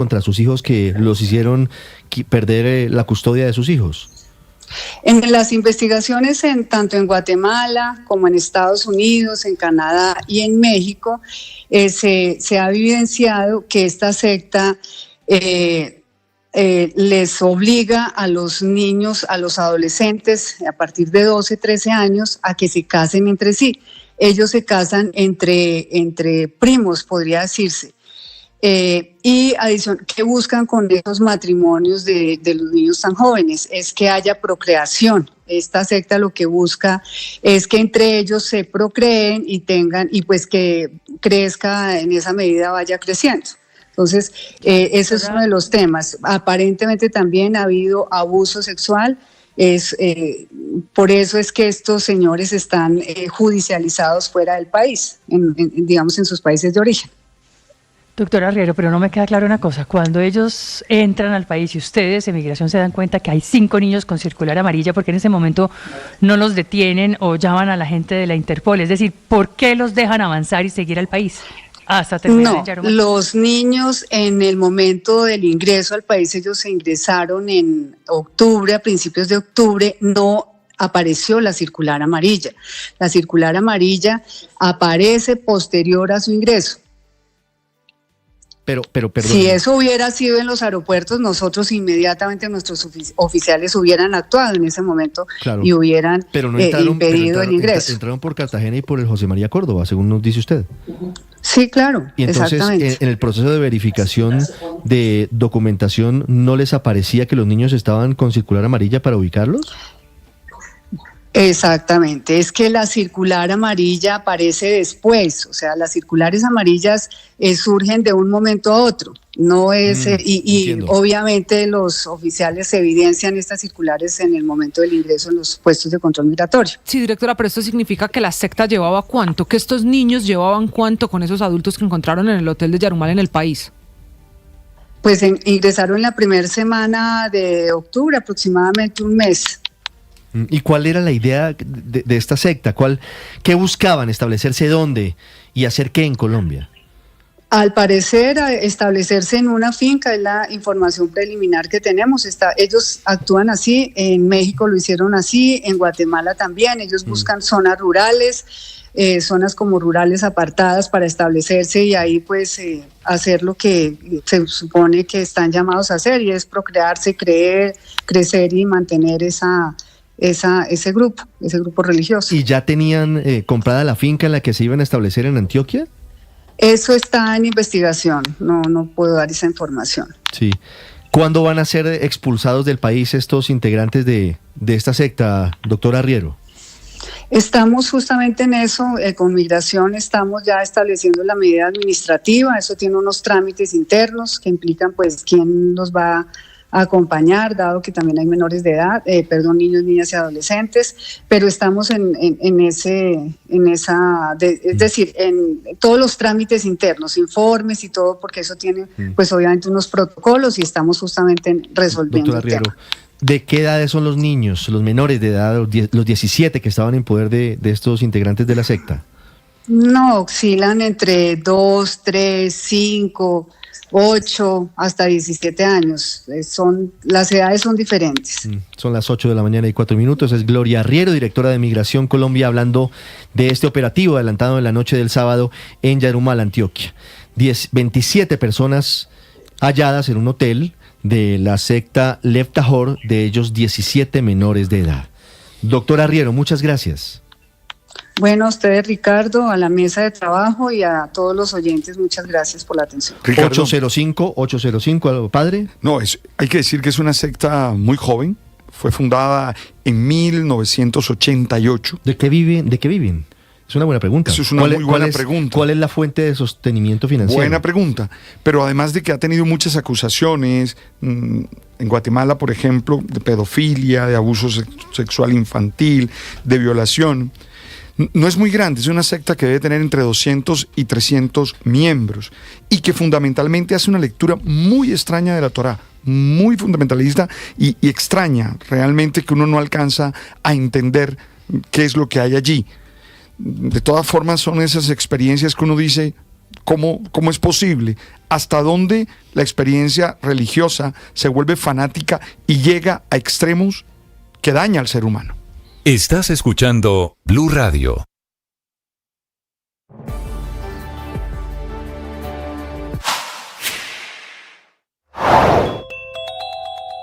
contra sus hijos que los hicieron perder la custodia de sus hijos? En las investigaciones tanto en Guatemala como en Estados Unidos, en Canadá y en México, se ha evidenciado que esta secta les obliga a los niños, a los adolescentes a partir de 12, 13 años a que se casen entre sí. Ellos se casan entre primos, podría decirse. Y ¿qué buscan con esos matrimonios de los niños tan jóvenes? Es que haya procreación. Esta secta lo que busca es que entre ellos se procreen y tengan, y pues que crezca en esa medida, vaya creciendo. Entonces, ese es uno de los temas. Aparentemente también ha habido abuso sexual. Por eso es que estos señores están judicializados fuera del país, digamos en sus países de origen. Doctora Arriero, pero no me queda claro una cosa. Cuando ellos entran al país y ustedes en migración se dan cuenta que hay 5 niños con circular amarilla, ¿por qué en ese momento no los detienen o llaman a la gente de la Interpol? Es decir, ¿por qué los dejan avanzar y seguir al país hasta terminar en Yarumal? Los niños en el momento del ingreso al país, ellos se ingresaron en octubre, a principios de octubre, no apareció la circular amarilla. La circular amarilla aparece posterior a su ingreso. Pero si eso hubiera sido en los aeropuertos, nosotros inmediatamente nuestros oficiales hubieran actuado en ese momento, claro, y hubieran impedido el ingreso. Entraron por Cartagena y por el José María Córdoba, según nos dice usted. Sí, claro. Y entonces, en el proceso de verificación de documentación, ¿no les aparecía que los niños estaban con circular amarilla para ubicarlos? Exactamente, es que la circular amarilla aparece después, o sea, las circulares amarillas surgen de un momento a otro, no es y obviamente los oficiales evidencian estas circulares en el momento del ingreso en los puestos de control migratorio. Sí, directora, pero esto significa que la secta llevaba ¿cuánto? ¿Que estos niños llevaban cuánto con esos adultos que encontraron en el hotel de Yarumal en el país? Pues ingresaron en la primera semana de octubre, aproximadamente un mes. ¿Y cuál era la idea de esta secta? ¿Qué buscaban? ¿Establecerse dónde? ¿Y hacer qué en Colombia? Al parecer, establecerse en una finca es la información preliminar que tenemos. Ellos actúan así, en México lo hicieron así, en Guatemala también. Ellos buscan zonas rurales, zonas como rurales apartadas para establecerse y ahí pues hacer lo que se supone que están llamados a hacer, y es procrearse, crecer y mantener ese grupo religioso. ¿Y ya tenían comprada la finca en la que se iban a establecer en Antioquia? Eso está en investigación, no puedo dar esa información. Sí. ¿Cuándo van a ser expulsados del país estos integrantes de esta secta, doctora Arriero? Estamos justamente en eso, con migración estamos ya estableciendo la medida administrativa. Eso tiene unos trámites internos que implican pues quién nos va a acompañar, dado que también hay menores de edad, niños, niñas y adolescentes, pero estamos es decir, en todos los trámites internos, informes y todo, porque eso tiene pues obviamente unos protocolos y estamos justamente resolviendo el tema. ¿De qué edades son los niños, los menores de edad, los 17 que estaban en poder de estos integrantes de la secta? No, oscilan entre 2, 3, 5... 8 hasta 17 años, las edades son diferentes. Son las 8 de la mañana y 4 minutos, es Gloria Arriero, directora de Migración Colombia, hablando de este operativo adelantado en la noche del sábado en Yarumal, Antioquia. 27 personas halladas en un hotel de la secta Lev Tahor, de ellos 17 menores de edad. Doctora Arriero, muchas gracias. Bueno, a ustedes, Ricardo, a la mesa de trabajo y a todos los oyentes, muchas gracias por la atención. Ricardo, 805, padre. No, hay que decir que es una secta muy joven, fue fundada en 1988. ¿De qué viven? Es una buena pregunta. Eso es una muy buena pregunta. ¿Cuál es la fuente de sostenimiento financiero? Buena pregunta, pero además de que ha tenido muchas acusaciones, en Guatemala, por ejemplo, de pedofilia, de abuso sexual infantil, de violación. No es muy grande, es una secta que debe tener entre 200 y 300 miembros y que fundamentalmente hace una lectura muy extraña de la Torá, muy fundamentalista y extraña, realmente, que uno no alcanza a entender qué es lo que hay allí. De todas formas, son esas experiencias que uno dice, ¿Cómo es posible? ¿Hasta dónde la experiencia religiosa se vuelve fanática y llega a extremos que daña al ser humano? Estás escuchando Blue Radio.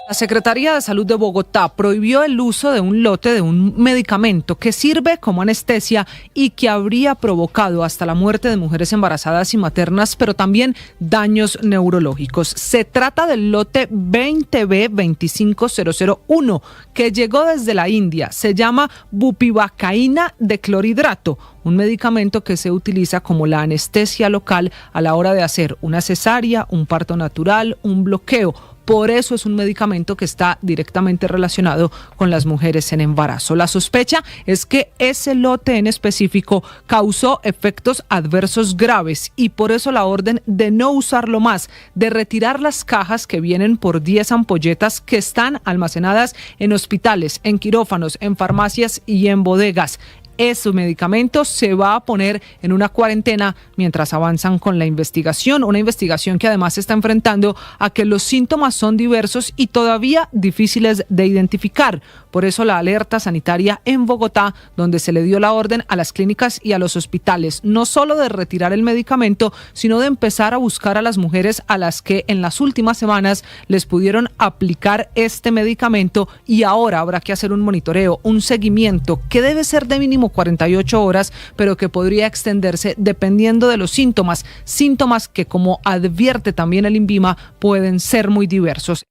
La Secretaría de Salud de Bogotá prohibió el uso de un lote de un medicamento que sirve como anestesia y que habría provocado hasta la muerte de mujeres embarazadas y maternas, pero también daños neurológicos. Se trata del lote 20B25001, que llegó desde la India. Se llama bupivacaína de clorhidrato, un medicamento que se utiliza como la anestesia local a la hora de hacer una cesárea, un parto natural, un bloqueo. Por eso es un medicamento que está directamente relacionado con las mujeres en embarazo. La sospecha es que ese lote en específico causó efectos adversos graves y por eso la orden de no usarlo más, de retirar las cajas que vienen por 10 ampolletas que están almacenadas en hospitales, en quirófanos, en farmacias y en bodegas. Ese medicamento se va a poner en una cuarentena mientras avanzan con la investigación, una investigación que además se está enfrentando a que los síntomas son diversos y todavía difíciles de identificar. Por eso la alerta sanitaria en Bogotá, donde se le dio la orden a las clínicas y a los hospitales, no solo de retirar el medicamento, sino de empezar a buscar a las mujeres a las que en las últimas semanas les pudieron aplicar este medicamento y ahora habrá que hacer un monitoreo, un seguimiento que debe ser de mínimo 48 horas, pero que podría extenderse dependiendo de los síntomas que, como advierte también el INVIMA, pueden ser muy diversos.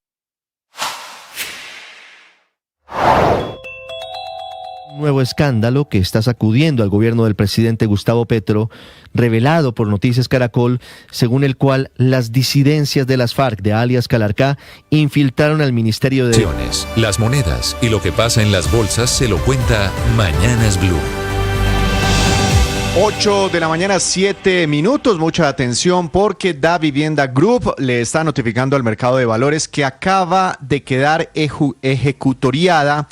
Nuevo escándalo que está sacudiendo al gobierno del presidente Gustavo Petro, revelado por Noticias Caracol, según el cual las disidencias de las FARC de alias Calarcá infiltraron al Ministerio de... Las monedas y lo que pasa en las bolsas se lo cuenta Mañanas Blue. 8 de la mañana, 7 minutos. Mucha atención porque Davivienda Group le está notificando al mercado de valores que acaba de quedar ejecutoriada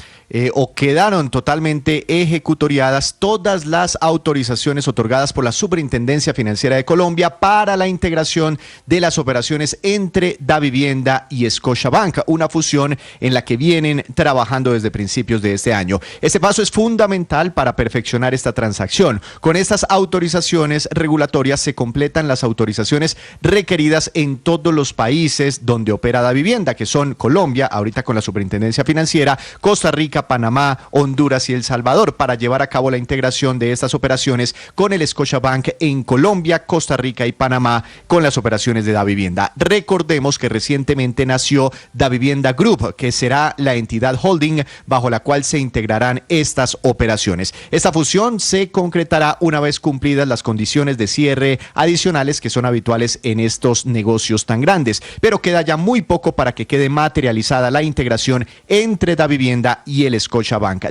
o quedaron totalmente ejecutoriadas todas las autorizaciones otorgadas por la Superintendencia Financiera de Colombia para la integración de las operaciones entre Davivienda y Scotiabank, una fusión en la que vienen trabajando desde principios de este año. Este paso es fundamental para perfeccionar esta transacción. Con estas autorizaciones regulatorias se completan las autorizaciones requeridas en todos los países donde opera Davivienda, que son Colombia, ahorita con la Superintendencia Financiera, Costa Rica, Panamá, Honduras y El Salvador, para llevar a cabo la integración de estas operaciones con el Scotiabank en Colombia, Costa Rica y Panamá con las operaciones de Davivienda. Recordemos que recientemente nació Davivienda Group, que será la entidad holding bajo la cual se integrarán estas operaciones. Esta fusión se concretará una vez cumplidas las condiciones de cierre adicionales que son habituales en estos negocios tan grandes, pero queda ya muy poco para que quede materializada la integración entre Davivienda y el Scotiabank.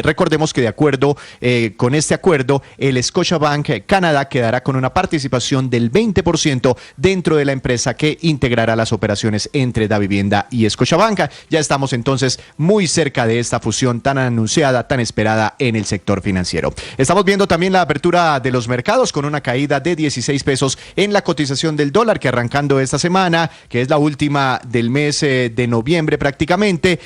Recordemos que de acuerdo con este acuerdo, el Scotiabank Canadá quedará con una participación del 20% dentro de la empresa que integrará las operaciones entre Davivienda y Scotiabank. Ya estamos entonces muy cerca de esta fusión tan anunciada, tan esperada en el sector financiero. Estamos viendo también la apertura de los mercados con una caída de 16 pesos en la cotización del dólar, que arrancando esta semana, que es la última del mes de noviembre prácticamente,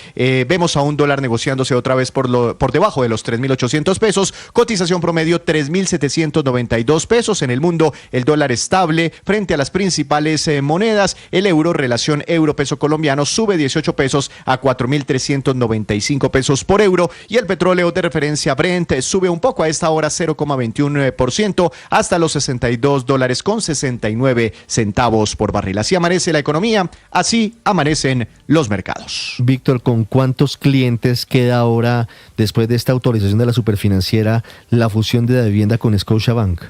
vemos a un dólar negociándose otra vez por debajo de los 3.800 pesos, cotización promedio 3.792 pesos. En el mundo, el dólar estable frente a las principales monedas. El euro, relación euro-peso colombiano, sube 18 pesos a 4.395 pesos por euro, y el petróleo de referencia Brent sube un poco a esta hora 0,21% hasta los $62.69 por barril. Así amanece la economía, así amanecen los mercados. Víctor, ¿con cuántos clientes queda ahora, después de esta autorización de la Superfinanciera, la fusión de Davivienda con Scotiabank?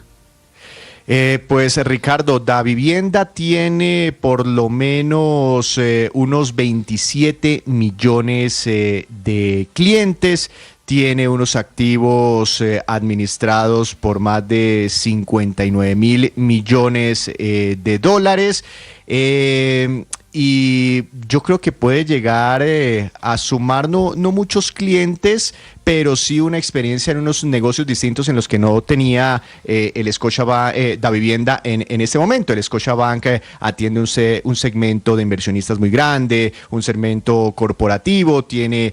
Pues Ricardo, Davivienda tiene por lo menos unos 27 millones de clientes. Tiene unos activos administrados por más de 59.000 millones de dólares. Y yo creo que puede llegar a sumar no muchos clientes, pero sí una experiencia en unos negocios distintos en los que no tenía el Scotiabank Davivienda en este momento. El Scotiabank atiende un segmento de inversionistas muy grande, un segmento corporativo, tiene,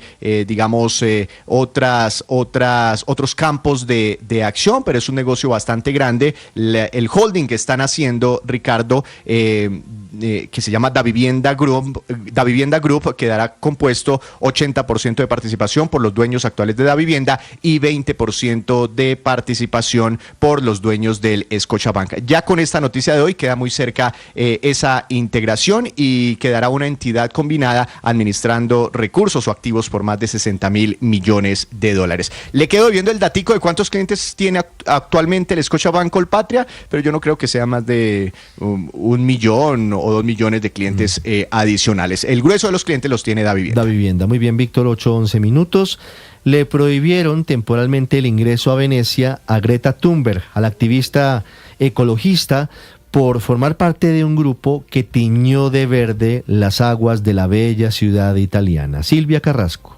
otros campos de acción, pero es un negocio bastante grande. El holding que están haciendo, Ricardo, que se llama Davivienda Group, quedará compuesto 80% de participación por los dueños actuales de Davivienda y 20% de participación por los dueños del Scotiabank. Ya con esta noticia de hoy queda muy cerca esa integración y quedará una entidad combinada administrando recursos o activos por más de 60,000 millones de dólares. Le quedo viendo el datico de cuántos clientes tiene actualmente el Scotiabank Colpatria, pero yo no creo que sea más de 1 millón o 2 millones de clientes adicionales. El grueso de los clientes los tiene Davivienda. Davivienda, muy bien, Víctor, 8:11 minutos. Le prohibieron temporalmente el ingreso a Venecia a Greta Thunberg, a la activista ecologista, por formar parte de un grupo que tiñó de verde las aguas de la bella ciudad italiana. Silvia Carrasco.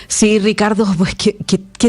Sí, Ricardo, pues que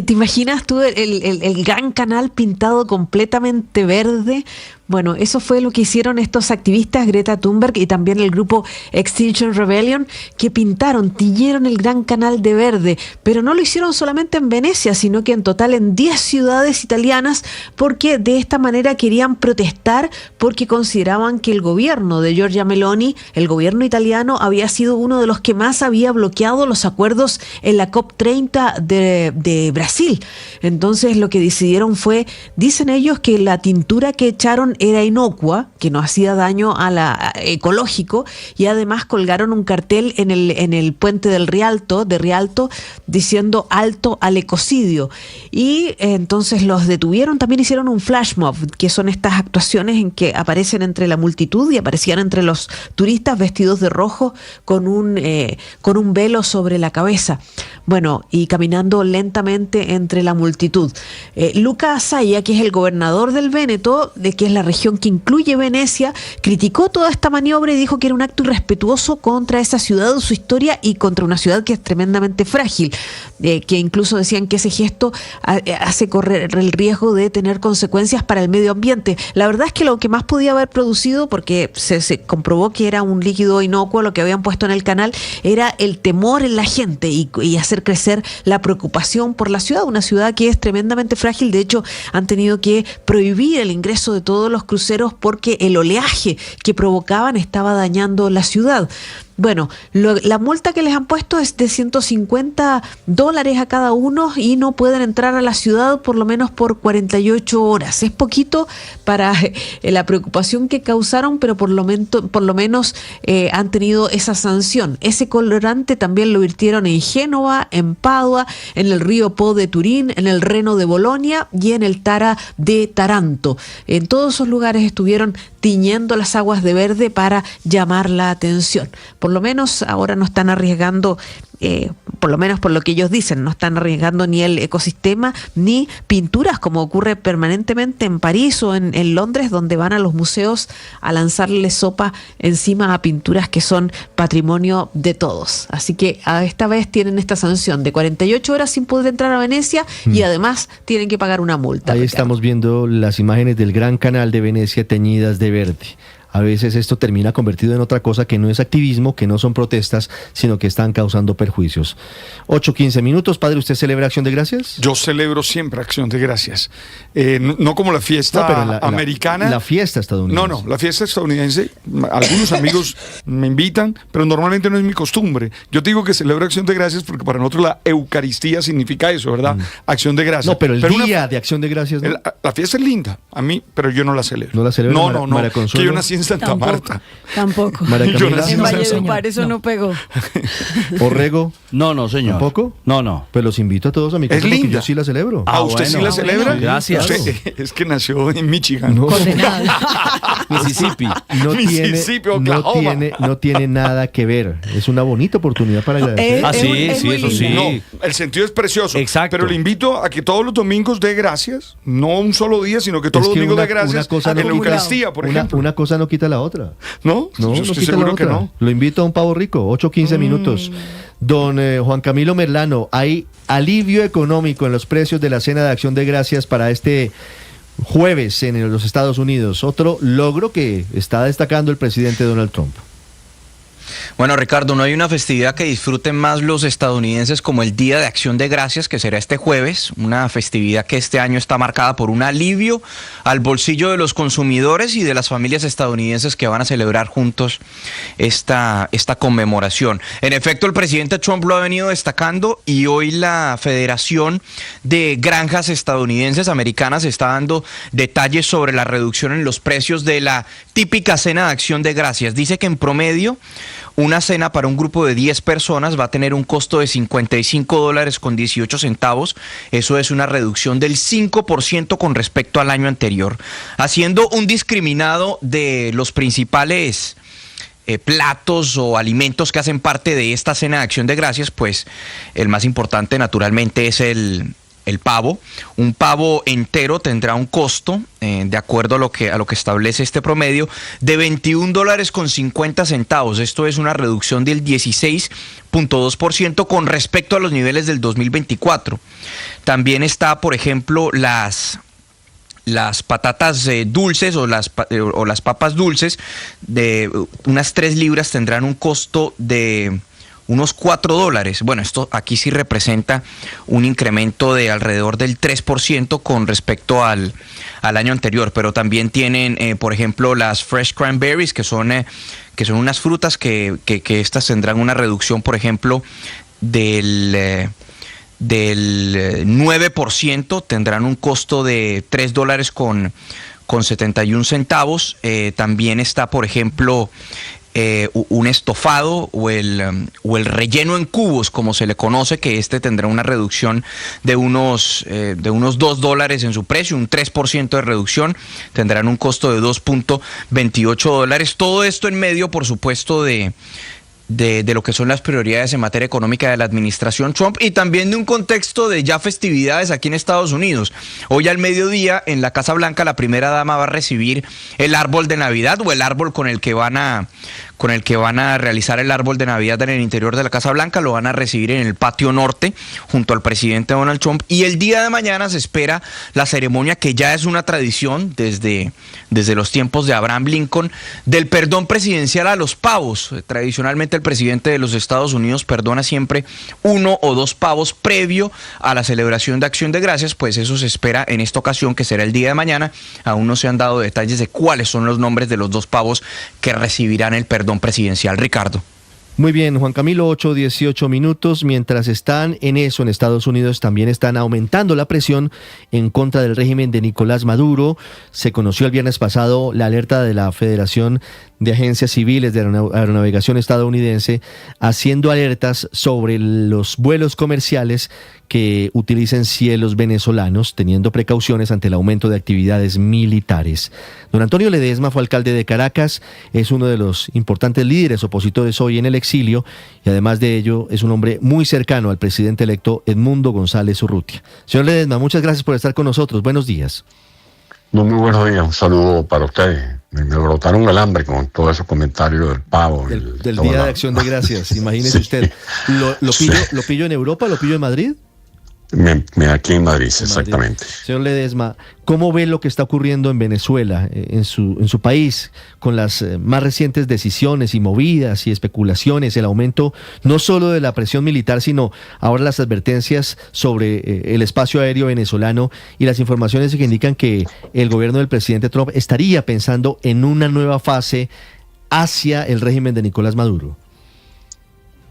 te imaginas tú el gran canal pintado completamente verde. Bueno, eso fue lo que hicieron estos activistas, Greta Thunberg y también el grupo Extinction Rebellion, que tiñeron el gran canal de verde, pero no lo hicieron solamente en Venecia, sino que en total en 10 ciudades italianas, porque de esta manera querían protestar, porque consideraban que el gobierno de Giorgia Meloni, el gobierno italiano, había sido uno de los que más había bloqueado los acuerdos en la COP30 de Brasil. Entonces lo que decidieron fue, dicen ellos, que la tintura que echaron era inocua, que no hacía daño a ecológico, y además colgaron un cartel en el puente de Rialto diciendo alto al ecocidio. Y entonces los detuvieron, también hicieron un flash mob, que son estas actuaciones en que aparecen entre la multitud y aparecían entre los turistas vestidos de rojo con un velo sobre la cabeza. Bueno, y caminando lentamente entre la multitud. Luca Asaya, que es el gobernador del Véneto, que es la región que incluye Venecia, criticó toda esta maniobra y dijo que era un acto irrespetuoso contra esa ciudad, su historia, y contra una ciudad que es tremendamente frágil, que incluso decían que ese gesto hace correr el riesgo de tener consecuencias para el medio ambiente. La verdad es que lo que más podía haber producido, porque se comprobó que era un líquido inocuo lo que habían puesto en el canal, era el temor en la gente y hacer crecer la preocupación por la ciudad, una ciudad que es tremendamente frágil. De hecho, han tenido que prohibir el ingreso de todos los cruceros porque el oleaje que provocaban estaba dañando la ciudad. Bueno, la multa que les han puesto es de $150 a cada uno y no pueden entrar a la ciudad por lo menos por 48 horas. Es poquito para la preocupación que causaron, pero por lo menos han tenido esa sanción. Ese colorante también lo virtieron en Génova, en Padua, en el río Po de Turín, en el Reno de Bolonia y en el Tara de Taranto. En todos esos lugares estuvieron tiñendo las aguas de verde para llamar la atención. Por lo menos ahora no están arriesgando, por lo menos por lo que ellos dicen, no están arriesgando ni el ecosistema ni pinturas, como ocurre permanentemente en París o en Londres, donde van a los museos a lanzarle sopa encima a pinturas que son patrimonio de todos. Así que esta vez tienen esta sanción de 48 horas sin poder entrar a Venecia y además tienen que pagar una multa. Ahí Ricardo. estamos viendo las imágenes del gran canal de Venecia teñidas de verde. A veces esto termina convertido en otra cosa que no es activismo, que no son protestas, sino que están causando perjuicios. 8:15 minutos. Padre, ¿usted celebra Acción de Gracias? Yo celebro siempre Acción de Gracias. No como la fiesta americana. La fiesta estadounidense. No, la fiesta estadounidense. Algunos amigos me invitan, pero normalmente no es mi costumbre. Yo te digo que celebro Acción de Gracias porque para nosotros la Eucaristía significa eso, ¿verdad? Acción de Gracias. No, pero el día de Acción de Gracias, ¿no? La fiesta es linda, a mí, pero yo no la celebro. ¿No la celebro? No. María Consuelo. Que yo nací en Santa Marta. Tampoco. Yo nací En en Valledupar eso no pegó. ¿Orrego? No, señor. ¿Tampoco? No. Pues los invito a todos a mi casa porque linda. yo sí la celebro. ¿Usted sí la celebra? Bueno, gracias. Usted, es que nació en Michigan. No. Condenado. Mississippi. Mississippi, Oklahoma. No tiene nada que ver. Es una bonita oportunidad para agradecer. Sí, muy eso sí. linda. No, el sentido es precioso. Exacto. Pero le invito a que todos los domingos dé gracias. No un solo día, sino que todos Es los que domingos una dé gracias cosa en no la quita- Eucaristía, por ejemplo. Una cosa no quita la otra. ¿No? No, Yo no estoy quita la seguro que otra. no. Lo invito a un pavo rico, 8-15 minutos. Don Juan Camilo Merlano, ¿hay alivio económico en los precios de la cena de Acción de Gracias para este jueves en los Estados Unidos? Otro logro que está destacando el presidente Donald Trump. Bueno, Ricardo, no hay una festividad que disfruten más los estadounidenses como el Día de Acción de Gracias, que será este jueves, una festividad que este año está marcada por un alivio al bolsillo de los consumidores y de las familias estadounidenses que van a celebrar juntos esta conmemoración. En efecto, el presidente Trump lo ha venido destacando y hoy la Federación de Granjas Estadounidenses Americanas está dando detalles sobre la reducción en los precios de la típica cena de Acción de Gracias. Dice que en promedio una cena para un grupo de 10 personas va a tener un costo de $55.18. Eso es una reducción del 5% con respecto al año anterior, haciendo un discriminado de los principales platos o alimentos que hacen parte de esta cena de Acción de Gracias. Pues el más importante naturalmente es el pavo. Un pavo entero tendrá un costo, de acuerdo a lo que establece este promedio, de $21.50. Esto es una reducción del 16.2% con respecto a los niveles del 2024. También está, por ejemplo, las patatas dulces o las papas dulces de unas 3 libras tendrán un costo de unos $4. Bueno, esto aquí sí representa un incremento de alrededor del 3% con respecto al año anterior, pero también tienen, por ejemplo, las fresh cranberries, que son unas frutas que estas tendrán una reducción, por ejemplo, del 9%, tendrán un costo de $3.71. También está, por ejemplo, un estofado o el relleno en cubos, como se le conoce, que tendrá una reducción de unos $2 en su precio, un 3% de reducción, tendrán un costo de $2.28. Todo esto en medio, por supuesto, de lo que son las prioridades en materia económica de la administración Trump y también de un contexto de ya festividades aquí en Estados Unidos. Hoy al mediodía en la Casa Blanca la primera dama va a recibir el árbol de Navidad o el árbol con el que van a realizar el árbol de Navidad en el interior de la Casa Blanca. Lo van a recibir en el patio norte junto al presidente Donald Trump, y el día de mañana se espera la ceremonia que ya es una tradición desde los tiempos de Abraham Lincoln, del perdón presidencial a los pavos. Tradicionalmente el presidente de los Estados Unidos perdona siempre 1 o 2 pavos previo a la celebración de Acción de Gracias. Pues eso se espera en esta ocasión, que será el día de mañana. Aún no se han dado detalles de cuáles son los nombres de los 2 pavos que recibirán el perdón presidencial. Ricardo. Muy bien, Juan Camilo, 8-18 minutos. Mientras están en eso en Estados Unidos, también están aumentando la presión en contra del régimen de Nicolás Maduro. Se conoció el viernes pasado la alerta de la Federación de Agencias Civiles de Aeronavegación estadounidense, haciendo alertas sobre los vuelos comerciales que utilicen cielos venezolanos, teniendo precauciones ante el aumento de actividades militares. Don Antonio Ledesma fue alcalde de Caracas, es uno de los importantes líderes opositores hoy en el exilio, y además de ello es un hombre muy cercano al presidente electo Edmundo González Urrutia. Señor Ledesma, muchas gracias por estar con nosotros. Buenos días. Muy buenos días, un saludo para ustedes. Me brotaron el hambre con todos esos comentarios del pavo. Del Día de Acción de Gracias, imagínese Sí. usted. ¿Lo pillo en Europa? ¿Lo pillo en Madrid? Aquí en Madrid, exactamente. Señor Ledesma, ¿cómo ve lo que está ocurriendo en Venezuela, en su país, con las más recientes decisiones y movidas y especulaciones, el aumento no solo de la presión militar, sino ahora las advertencias sobre el espacio aéreo venezolano y las informaciones que indican que el gobierno del presidente Trump estaría pensando en una nueva fase hacia el régimen de Nicolás Maduro?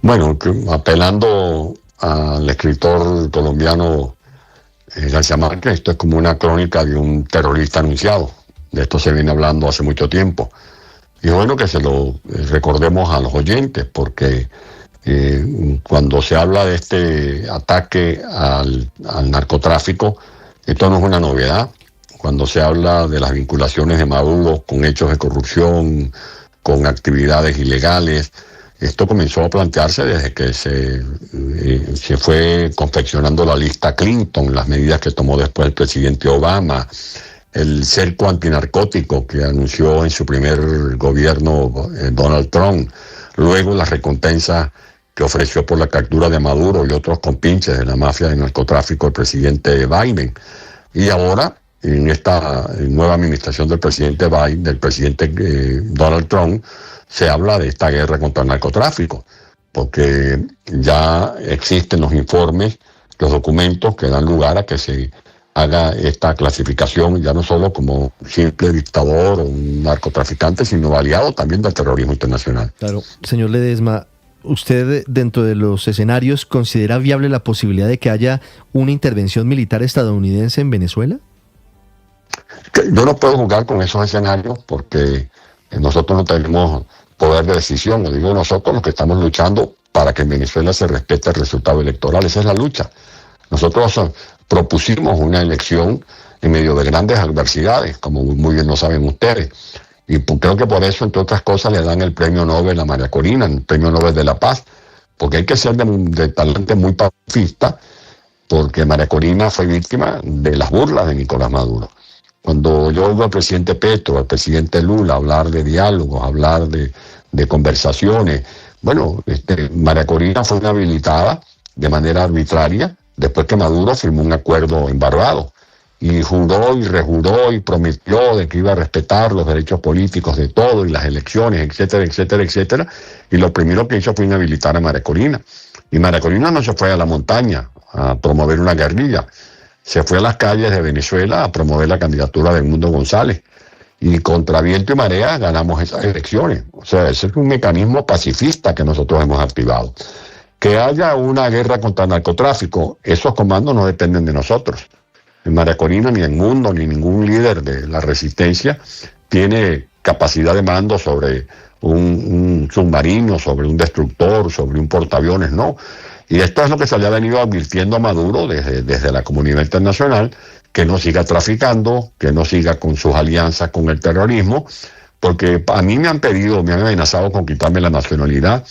Bueno, apelando al escritor colombiano García Márquez, esto es como una crónica de un terrorista anunciado. De esto se viene hablando hace mucho tiempo. Y es bueno que se lo recordemos a los oyentes, porque cuando se habla de este ataque al narcotráfico, esto no es una novedad. Cuando se habla de las vinculaciones de Maduro con hechos de corrupción, con actividades ilegales, esto comenzó a plantearse desde que se fue confeccionando la lista Clinton, las medidas que tomó después el presidente Obama, el cerco antinarcótico que anunció en su primer gobierno Donald Trump, luego la recompensa que ofreció por la captura de Maduro y otros compinches de la mafia de narcotráfico el presidente Biden. Y ahora, en esta nueva administración del presidente Biden, del presidente Donald Trump, se habla de esta guerra contra el narcotráfico, porque ya existen los informes, los documentos que dan lugar a que se haga esta clasificación ya no solo como simple dictador o un narcotraficante, sino aliado también del terrorismo internacional. Claro, señor Ledesma, ¿usted dentro de los escenarios considera viable la posibilidad de que haya una intervención militar estadounidense en Venezuela? Yo no puedo jugar con esos escenarios porque nosotros no tenemos poder de decisión. Lo digo nosotros los que estamos luchando para que en Venezuela se respete el resultado electoral. Esa es la lucha. Nosotros propusimos una elección en medio de grandes adversidades, como muy bien lo saben ustedes. Y creo que por eso, entre otras cosas, le dan el premio Nobel a María Corina, el premio Nobel de la Paz, porque hay que ser de talante muy pacifista, porque María Corina fue víctima de las burlas de Nicolás Maduro. Cuando yo oigo al presidente Petro, al presidente Lula hablar de diálogos, hablar de conversaciones, bueno, María Corina fue inhabilitada de manera arbitraria después que Maduro firmó un acuerdo en Barbados y juró y rejuró y prometió de que iba a respetar los derechos políticos de todos y las elecciones, etcétera, etcétera, etcétera. Y lo primero que hizo fue inhabilitar a María Corina. Y María Corina no se fue a la montaña a promover una guerrilla, se fue a las calles de Venezuela a promover la candidatura de Edmundo González. Y contra viento y marea ganamos esas elecciones. O sea, ese es un mecanismo pacifista que nosotros hemos activado. Que haya una guerra contra el narcotráfico, esos comandos no dependen de nosotros. En María Corina, ni Edmundo, ni ningún líder de la resistencia tiene capacidad de mando sobre un submarino, sobre un destructor, sobre un portaaviones, no. Y esto es lo que se le ha venido advirtiendo a Maduro desde la comunidad internacional, que no siga traficando, que no siga con sus alianzas con el terrorismo, porque a mí me han amenazado con quitarme la nacionalidad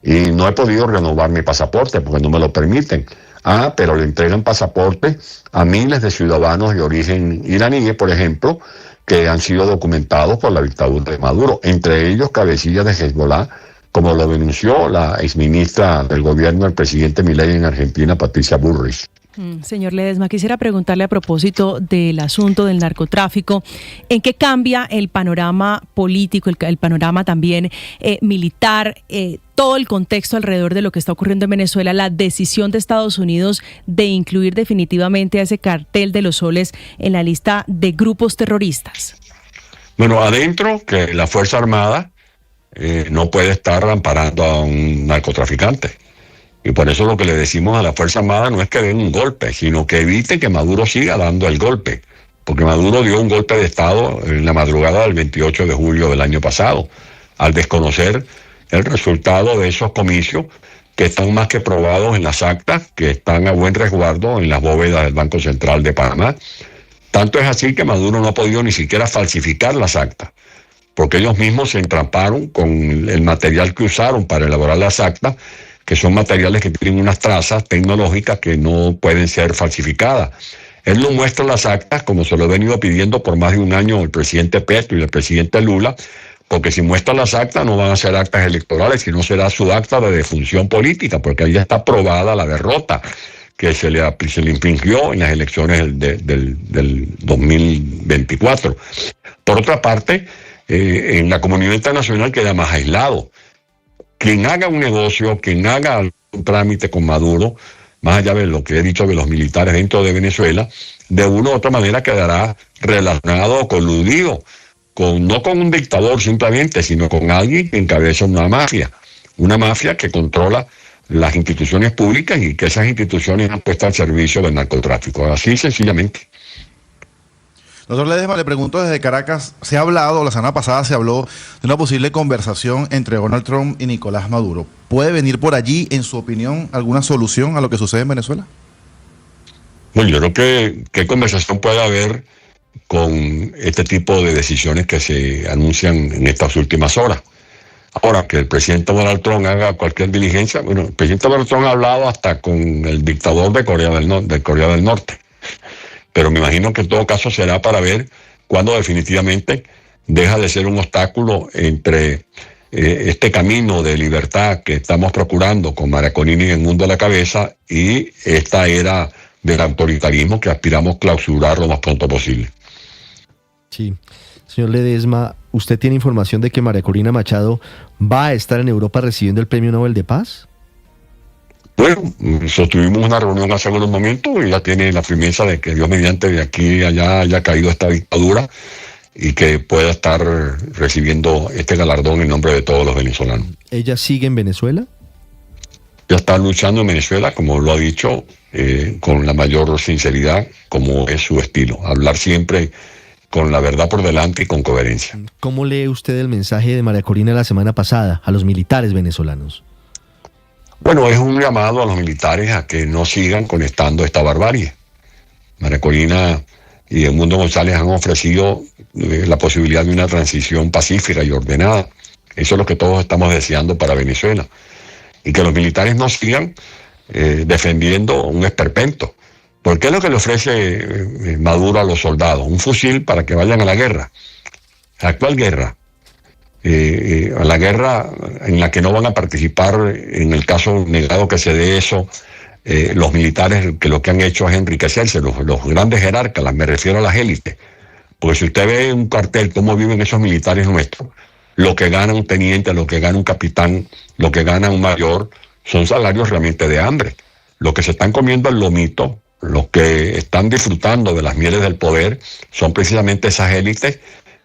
y no he podido renovar mi pasaporte porque no me lo permiten. Pero le entregan pasaporte a miles de ciudadanos de origen iraní, por ejemplo, que han sido documentados por la dictadura de Maduro, entre ellos cabecillas de Hezbollah, como lo denunció la exministra del gobierno del presidente Milei en Argentina, Patricia Bullrich. Señor Ledesma, quisiera preguntarle a propósito del asunto del narcotráfico, ¿en qué cambia el panorama político, el panorama también militar, todo el contexto alrededor de lo que está ocurriendo en Venezuela, la decisión de Estados Unidos de incluir definitivamente a ese cartel de los soles en la lista de grupos terroristas? Bueno, adentro que la Fuerza Armada no puede estar amparando a un narcotraficante. Y por eso lo que le decimos a la Fuerza Armada no es que den un golpe, sino que evite que Maduro siga dando el golpe. Porque Maduro dio un golpe de Estado en la madrugada del 28 de julio del año pasado, al desconocer el resultado de esos comicios que están más que probados en las actas, que están a buen resguardo en las bóvedas del Banco Central de Panamá. Tanto es así que Maduro no ha podido ni siquiera falsificar las actas, porque ellos mismos se entramparon con el material que usaron para elaborar las actas, que son materiales que tienen unas trazas tecnológicas que no pueden ser falsificadas. Él no muestra las actas, como se lo ha venido pidiendo por más de un año el presidente Petro y el presidente Lula, porque si muestra las actas no van a ser actas electorales, sino será su acta de defunción política, porque ahí ya está probada la derrota que se le infringió en las elecciones del 2024. Por otra parte, en la comunidad internacional queda más aislado. Quien haga un negocio, quien haga un trámite con Maduro, más allá de lo que he dicho de los militares dentro de Venezuela, de una u otra manera quedará relacionado o coludido, no con un dictador simplemente, sino con alguien que encabeza una mafia que controla las instituciones públicas y que esas instituciones han puesto al servicio del narcotráfico, así sencillamente. Doctor Ledesma, le pregunto desde Caracas, se ha hablado, la semana pasada se habló de una posible conversación entre Donald Trump y Nicolás Maduro. ¿Puede venir por allí, en su opinión, alguna solución a lo que sucede en Venezuela? Bueno, yo creo que ¿qué conversación puede haber con este tipo de decisiones que se anuncian en estas últimas horas? Ahora, que el presidente Donald Trump haga cualquier diligencia, bueno, el presidente Donald Trump ha hablado hasta con el dictador de Corea del Norte. pero me imagino que en todo caso será para ver cuándo definitivamente deja de ser un obstáculo entre este camino de libertad que estamos procurando con María Corina y el mundo a la cabeza y esta era del autoritarismo que aspiramos clausurar lo más pronto posible. Sí. Señor Ledesma, ¿usted tiene información de que María Corina Machado va a estar en Europa recibiendo el Premio Nobel de Paz? Bueno, sostuvimos una reunión hace algunos momentos y ya tiene la firmeza de que Dios mediante de aquí a allá haya caído esta dictadura y que pueda estar recibiendo este galardón en nombre de todos los venezolanos. ¿Ella sigue en Venezuela? Ya está luchando en Venezuela, como lo ha dicho, con la mayor sinceridad, como es su estilo. Hablar siempre con la verdad por delante y con coherencia. ¿Cómo lee usted el mensaje de María Corina la semana pasada a los militares venezolanos? Bueno, es un llamado a los militares a que no sigan conectando esta barbarie. María Corina y Edmundo González han ofrecido la posibilidad de una transición pacífica y ordenada. Eso es lo que todos estamos deseando para Venezuela. Y que los militares no sigan defendiendo un esperpento. ¿Por qué es lo que le ofrece Maduro a los soldados? Un fusil para que vayan a la guerra. ¿A cuál guerra? A la guerra en la que no van a participar, en el caso negado que se dé eso, los militares que lo que han hecho es enriquecerse, los grandes jerarcas, me refiero a las élites. Porque si usted ve un cartel, cómo viven esos militares nuestros, lo que gana un teniente, lo que gana un capitán, lo que gana un mayor, son salarios realmente de hambre. Lo que se están comiendo el lomito, los que están disfrutando de las mieles del poder, son precisamente esas élites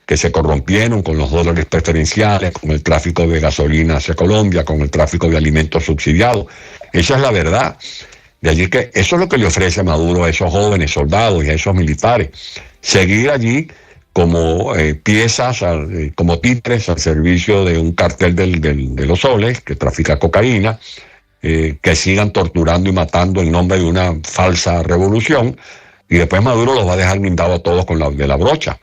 que se corrompieron con los dólares preferenciales, con el tráfico de gasolina hacia Colombia, con el tráfico de alimentos subsidiados. Esa es la verdad. De allí que eso es lo que le ofrece Maduro a esos jóvenes soldados y a esos militares. Seguir allí como piezas, como títeres al servicio de un cartel de los soles que trafica cocaína, que sigan torturando y matando en nombre de una falsa revolución, y después Maduro los va a dejar blindados a todos con de la brocha.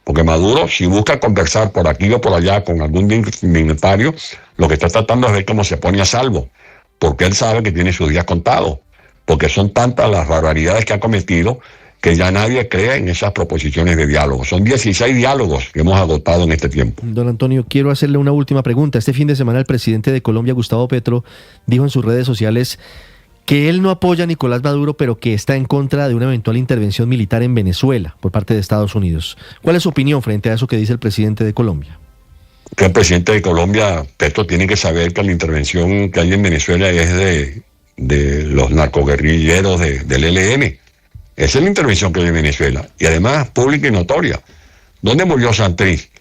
Porque Maduro, si busca conversar por aquí o por allá con algún dignatario, lo que está tratando es ver cómo se pone a salvo, porque él sabe que tiene sus días contados, porque son tantas las barbaridades que ha cometido que ya nadie cree en esas proposiciones de diálogo. Son 16 diálogos que hemos agotado en este tiempo. Don Antonio, quiero hacerle una última pregunta. Este fin de semana el presidente de Colombia, Gustavo Petro, dijo en sus redes sociales que él no apoya a Nicolás Maduro, pero que está en contra de una eventual intervención militar en Venezuela por parte de Estados Unidos. ¿Cuál es su opinión frente a eso que dice el presidente de Colombia? Que el presidente de Colombia, Petro, tiene que saber que la intervención que hay en Venezuela es de los narcoguerrilleros del ELN. Esa es la intervención que hay en Venezuela. Y además, pública y notoria. ¿Dónde murió Santrich?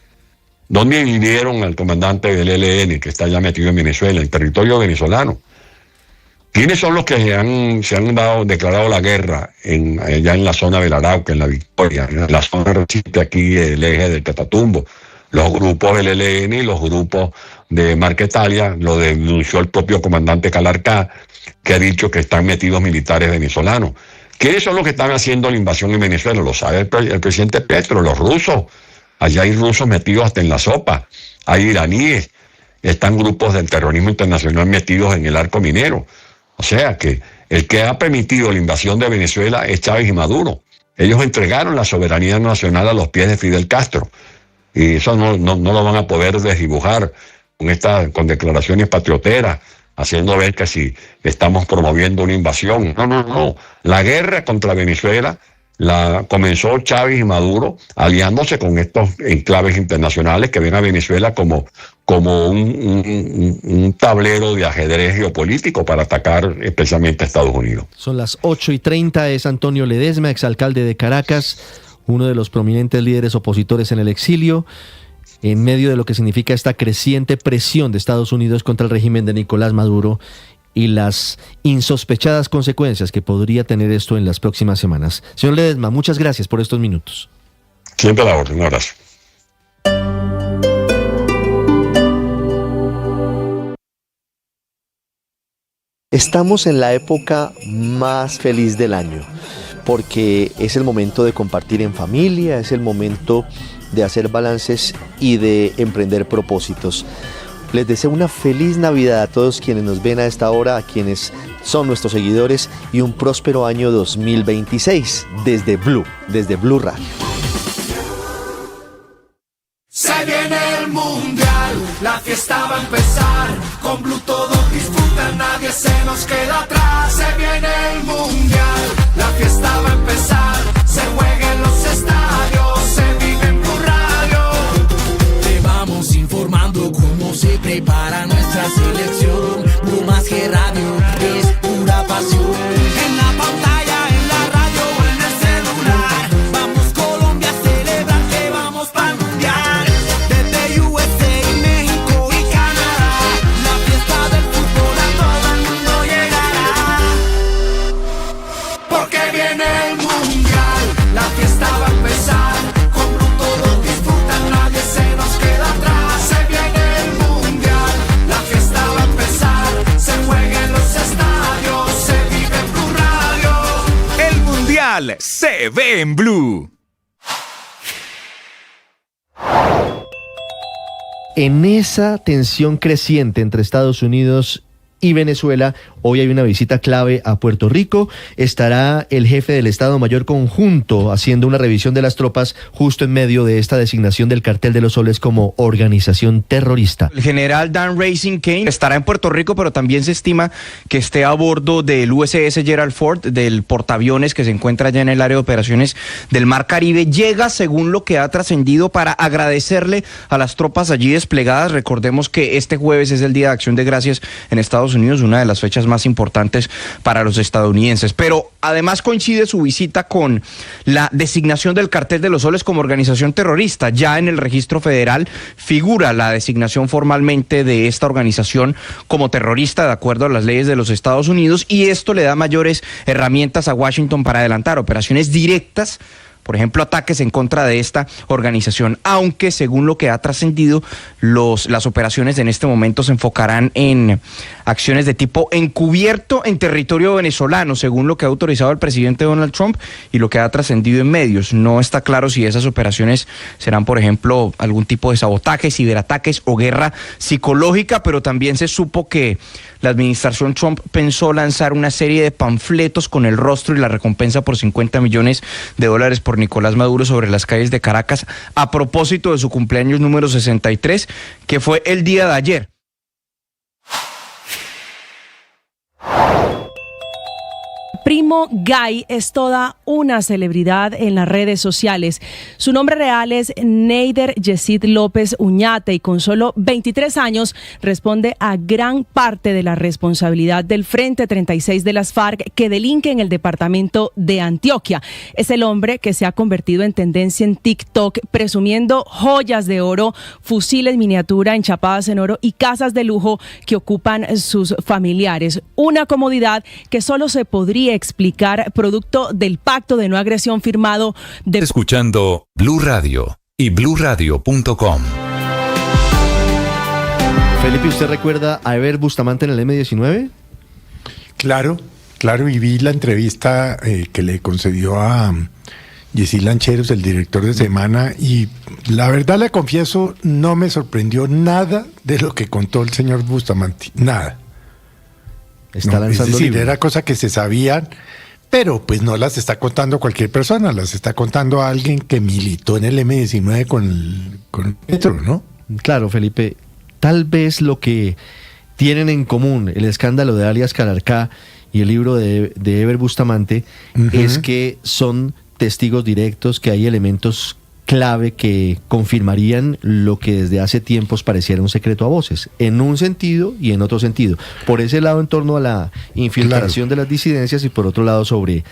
¿Dónde hirieron al comandante del ELN que está ya metido en Venezuela, en territorio venezolano? ¿Quiénes son los que se han declarado la guerra allá en la zona del Arauca, en la Victoria, en la zona reciente aquí, el eje del Catatumbo? Los grupos del ELN y los grupos de Marquetalia, lo denunció el propio comandante Calarcá, que ha dicho que están metidos militares venezolanos. ¿Quiénes son los que están haciendo la invasión en Venezuela? Lo sabe el presidente Petro, los rusos. Allá hay rusos metidos hasta en la sopa, hay iraníes, están grupos del terrorismo internacional metidos en el arco minero. O sea que el que ha permitido la invasión de Venezuela es Chávez y Maduro. Ellos entregaron la soberanía nacional a los pies de Fidel Castro. Y eso no lo van a poder desdibujar con declaraciones patrioteras, haciendo ver que si estamos promoviendo una invasión. No. La guerra contra Venezuela la comenzó Chávez y Maduro aliándose con estos enclaves internacionales que ven a Venezuela como un tablero de ajedrez geopolítico para atacar especialmente a Estados Unidos. Son las 8:30, es Antonio Ledesma, exalcalde de Caracas, uno de los prominentes líderes opositores en el exilio, en medio de lo que significa esta creciente presión de Estados Unidos contra el régimen de Nicolás Maduro y las insospechadas consecuencias que podría tener esto en las próximas semanas. Señor Ledesma, muchas gracias por estos minutos. Siempre a la orden, un abrazo. Estamos en la época más feliz del año, porque es el momento de compartir en familia, es el momento de hacer balances y de emprender propósitos. Les deseo una feliz Navidad a todos quienes nos ven a esta hora, a quienes son nuestros seguidores, y un próspero año 2026 desde Blue Radio. Se viene el mundial, la fiesta va a empezar. Con Blue todos disfrutan, nadie se nos queda atrás. Se viene el mundial, la fiesta va a empezar. Se juega en los estadios, se vive en Blue Radio. Te vamos informando cómo se prepara nuestra selección. Blue más que radio, es pura pasión. En la pantalla, en la radio o en el celular. Vamos Colombia a celebrar que vamos para el mundial. Desde USA, México y Canadá, la fiesta del fútbol a todo el mundo llegará. Porque viene el mundial, la fiesta va a empezar. Con Blue todos disfrutan, nadie se nos queda atrás. Se viene el mundial, la fiesta va a empezar. Se juega en los estadios, se vive en Blue Radio. El mundial se ve en Blue. En esa tensión creciente entre Estados Unidos y Venezuela, hoy hay una visita clave a Puerto Rico. Estará el jefe del Estado Mayor Conjunto haciendo una revisión de las tropas justo en medio de esta designación del Cartel de los Soles como organización terrorista. El general Dan Racing Kane estará en Puerto Rico, pero también se estima que esté a bordo del USS Gerald Ford, del portaaviones que se encuentra ya en el área de operaciones del Mar Caribe. Llega, según lo que ha trascendido, para agradecerle a las tropas allí desplegadas. Recordemos que este jueves es el Día de Acción de Gracias en Estados Unidos, una de las fechas más importantes para los estadounidenses. Pero además coincide su visita con la designación del Cartel de los Soles como organización terrorista. Ya en el registro federal figura la designación formalmente de esta organización como terrorista de acuerdo a las leyes de los Estados Unidos, y esto le da mayores herramientas a Washington para adelantar operaciones directas, por ejemplo, ataques en contra de esta organización, aunque según lo que ha trascendido, las operaciones en este momento se enfocarán en acciones de tipo encubierto en territorio venezolano, según lo que ha autorizado el presidente Donald Trump y lo que ha trascendido en medios. No está claro si esas operaciones serán, por ejemplo, algún tipo de sabotaje, ciberataques o guerra psicológica, pero también se supo que la administración Trump pensó lanzar una serie de panfletos con el rostro y la recompensa por $50 millones por Nicolás Maduro sobre las calles de Caracas a propósito de su cumpleaños número 63, que fue el día de ayer. Primo Guy es toda una celebridad en las redes sociales. Su nombre real es Neider Yesid López Uñate y con solo 23 años responde a gran parte de la responsabilidad del Frente 36 de las FARC que delinque en el departamento de Antioquia. Es el hombre que se ha convertido en tendencia en TikTok presumiendo joyas de oro, fusiles miniatura enchapadas en oro y casas de lujo que ocupan sus familiares. Una comodidad que solo se podría explicar producto del pacto de no agresión firmado de... Escuchando Blue Radio y bluradio.com. Felipe, ¿usted recuerda a Eber Bustamante en el M-19? Claro, y vi la entrevista que le concedió a Yesid Lancheros, el director de Semana, y la verdad le confieso, no me sorprendió nada de lo que contó el señor Bustamante, nada. Está lanzando es decir, libros. era cosa que se sabían, pero pues no las está contando cualquier persona, las está contando a alguien que militó en el M-19 con Petro, ¿no? Claro, Felipe, tal vez lo que tienen en común el escándalo de alias Calarcá y el libro de Eber Bustamante es que son testigos directos, que hay elementos clave que confirmarían lo que desde hace tiempos pareciera un secreto a voces, en un sentido y en otro sentido. Por ese lado en torno a la infiltración de las disidencias y por otro lado sobre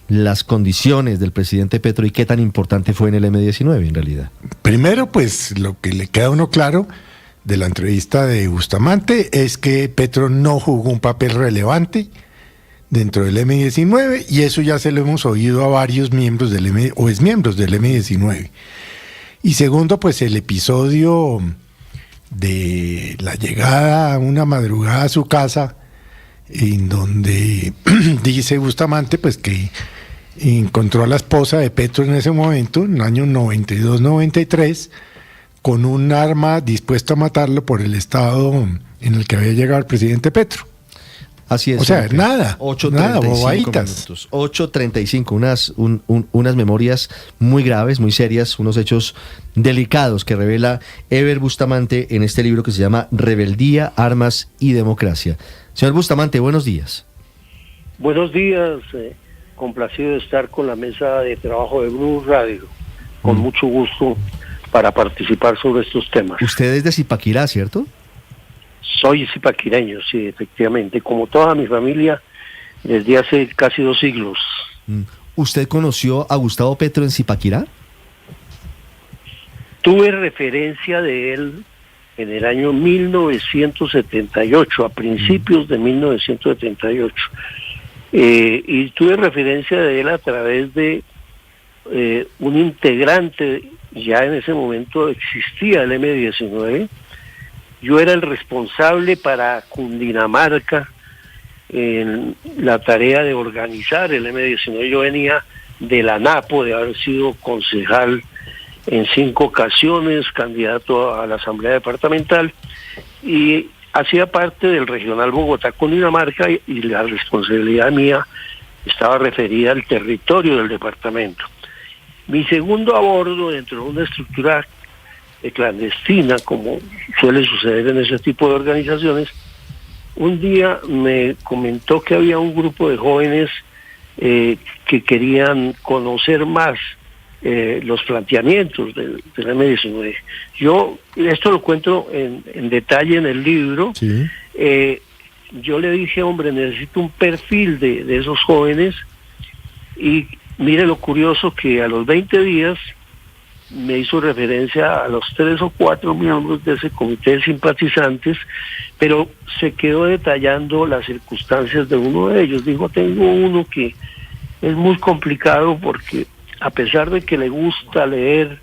las condiciones del presidente Petro y qué tan importante fue en el M-19 en realidad. Primero, pues lo que le queda a uno claro de la entrevista de Bustamante es que Petro no jugó un papel relevante dentro del M-19, y eso ya se lo hemos oído a varios miembros del miembros del M-19. Y segundo, pues el episodio de la llegada a una madrugada a su casa, en donde dice Bustamante pues que encontró a la esposa de Petro en ese momento, en el año 92-93, con un arma dispuesto a matarlo por el estado en el que había llegado el presidente Petro. Así es. O sea, nada, 8:35 bobaditas. minutos. 8:35, unas memorias muy graves, muy serias, unos hechos delicados que revela Ever Bustamante en este libro que se llama Rebeldía, Armas y Democracia. Señor Bustamante, buenos días. Buenos días, complacido de estar con la mesa de trabajo de Blue Radio, con mucho gusto para participar sobre estos temas. Usted es de Zipaquirá, ¿cierto? Soy zipaquireño, sí, efectivamente, como toda mi familia, desde hace casi 2 siglos. ¿Usted conoció a Gustavo Petro en Zipaquirá? Tuve referencia de él en el año 1978, a principios de 1978. Y tuve referencia de él a través de un integrante, ya en ese momento existía el M-19. Yo era el responsable para Cundinamarca en la tarea de organizar el M-19. Yo venía de la NAPO, de haber sido concejal en 5 ocasiones, candidato a la Asamblea Departamental, y hacía parte del Regional Bogotá-Cundinamarca, y la responsabilidad mía estaba referida al territorio del departamento. Mi segundo a bordo dentro de una estructura clandestina, como suele suceder en ese tipo de organizaciones, un día me comentó que había un grupo de jóvenes que querían conocer más los planteamientos del M-19. Yo esto lo cuento en detalle en el libro. Sí. Yo le dije, hombre, necesito un perfil de esos jóvenes, y mire lo curioso que a los 20 días me hizo referencia a los 3 o 4 miembros de ese comité de simpatizantes, pero se quedó detallando las circunstancias de uno de ellos. Dijo, tengo uno que es muy complicado porque a pesar de que le gusta leer,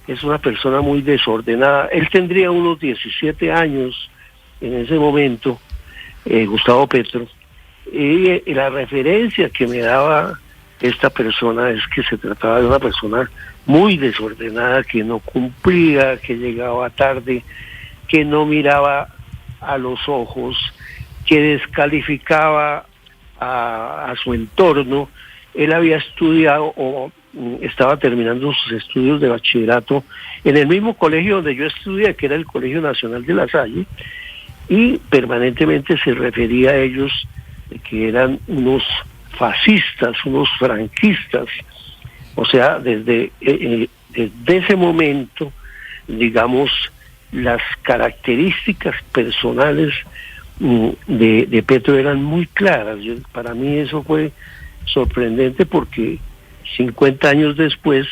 es una persona muy desordenada. Él tendría unos 17 años en ese momento, Gustavo Petro, y la referencia que me daba esta persona es que se trataba de una persona muy desordenada, que no cumplía, que llegaba tarde, que no miraba a los ojos, que descalificaba a su entorno. Él había estudiado o estaba terminando sus estudios de bachillerato en el mismo colegio donde yo estudié, que era el Colegio Nacional de La Salle, y permanentemente se refería a ellos de que eran unos fascistas, unos franquistas. O sea, desde ese momento, digamos, las características personales de Petro eran muy claras. Para mí eso fue sorprendente porque 50 años después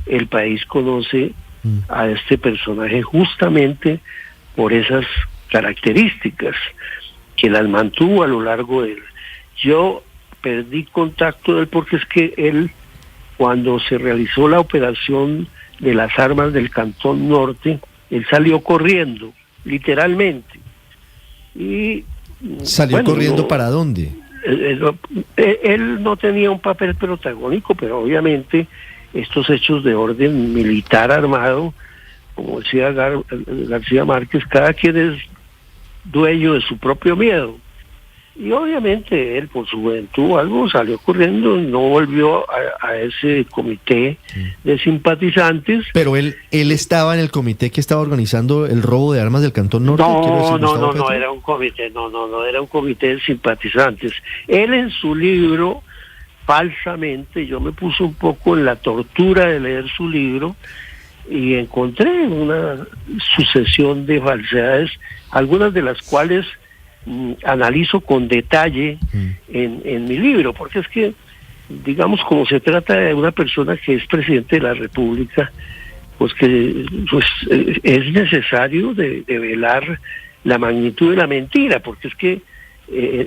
el país conoce a este personaje justamente por esas características que las mantuvo a lo largo de él. Yo perdí contacto de él porque es que él, cuando se realizó la operación de las armas del Cantón Norte, él salió corriendo, literalmente. Y ¿Salió corriendo para dónde? Él no tenía un papel protagónico, pero obviamente estos hechos de orden militar armado, como decía García Márquez, cada quien es dueño de su propio miedo. Y obviamente él, por su juventud o algo, salió corriendo, no volvió a ese comité de simpatizantes. Pero él estaba en el comité que estaba organizando el robo de armas del Cantón Norte. No era un comité, no era un comité de simpatizantes. Él en su libro, falsamente, yo me puse un poco en la tortura de leer su libro y encontré una sucesión de falsedades, algunas de las cuales analizo con detalle en mi libro, porque es que, digamos, como se trata de una persona que es presidente de la República, pues es necesario de velar la magnitud de la mentira, porque es que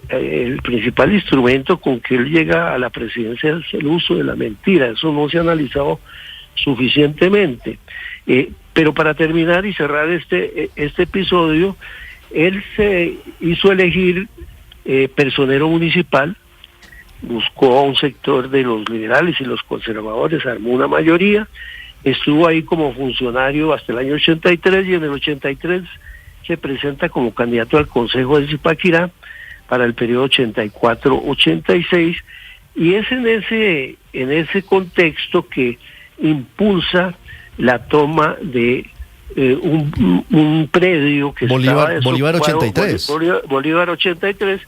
el principal instrumento con que él llega a la presidencia es el uso de la mentira. Eso no se ha analizado suficientemente. Pero para terminar y cerrar este episodio, él se hizo elegir personero municipal, buscó a un sector de los liberales y los conservadores, armó una mayoría estuvo ahí como funcionario hasta el año 83 y en el 83 se presenta como candidato al Consejo de Zipaquirá para el periodo 84-86 y es en ese contexto que impulsa la toma de un predio que Bolívar 83. Bolívar 83.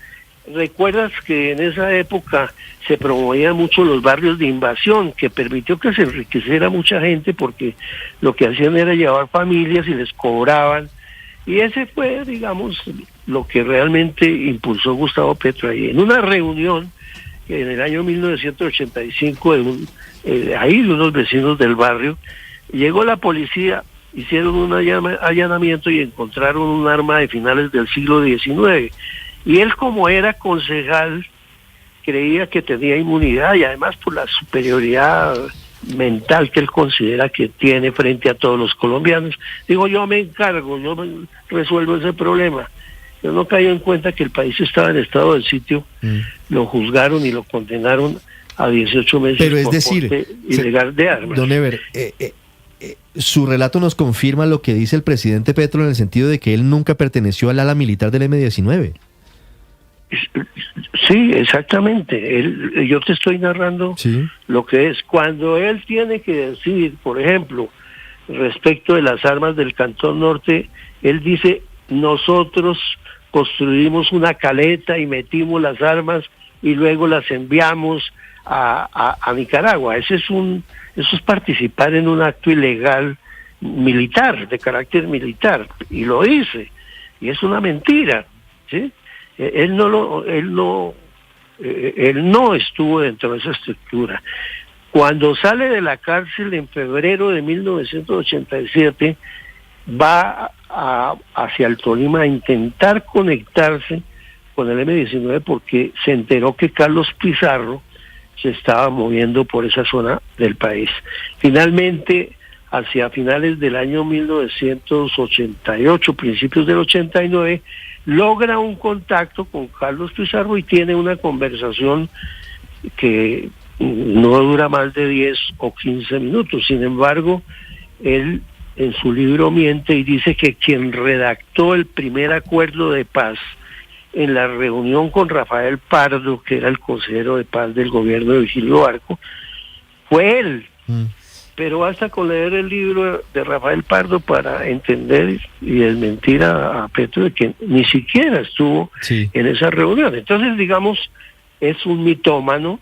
¿Recuerdas que en esa época se promovían mucho los barrios de invasión, que permitió que se enriqueciera mucha gente porque lo que hacían era llevar familias y les cobraban? Y ese fue, digamos, lo que realmente impulsó Gustavo Petro ahí. En una reunión en el año 1985 ahí de unos vecinos del barrio, llegó la policía, hicieron un allanamiento y encontraron un arma de finales del siglo XIX. Y él, como era concejal, creía que tenía inmunidad y además por la superioridad mental que él considera que tiene frente a todos los colombianos, digo, yo me encargo, resuelvo ese problema. Yo no cayó en cuenta que el país estaba en estado de sitio, lo juzgaron y lo condenaron a 18 meses Pero es por decir, porte ilegal de armas. Don Ever, su relato nos confirma lo que dice el presidente Petro en el sentido de que él nunca perteneció al ala militar del M-19. Sí, exactamente. Yo te estoy narrando lo que es. Cuando él tiene que decir, por ejemplo, respecto de las armas del Cantón Norte, él dice, nosotros construimos una caleta y metimos las armas y luego las enviamos a Nicaragua. Eso es participar en un acto ilegal militar, de carácter militar, y lo dice, y es una mentira, ¿sí? Él no estuvo dentro de esa estructura. Cuando sale de la cárcel en febrero de 1987, va hacia el Tolima a intentar conectarse con el M-19 porque se enteró que Carlos Pizarro se estaba moviendo por esa zona del país. Finalmente, hacia finales del año 1988, principios del 89, logra un contacto con Carlos Pizarro y tiene una conversación que no dura más de 10 o 15 minutos. Sin embargo, él en su libro miente y dice que quien redactó el primer acuerdo de paz en la reunión con Rafael Pardo, que era el consejero de paz del gobierno de Vigilio Barco, fue él. Pero basta con leer el libro de Rafael Pardo para entender y desmentir a Petro de que ni siquiera estuvo en esa reunión. Entonces, digamos, es un mitómano,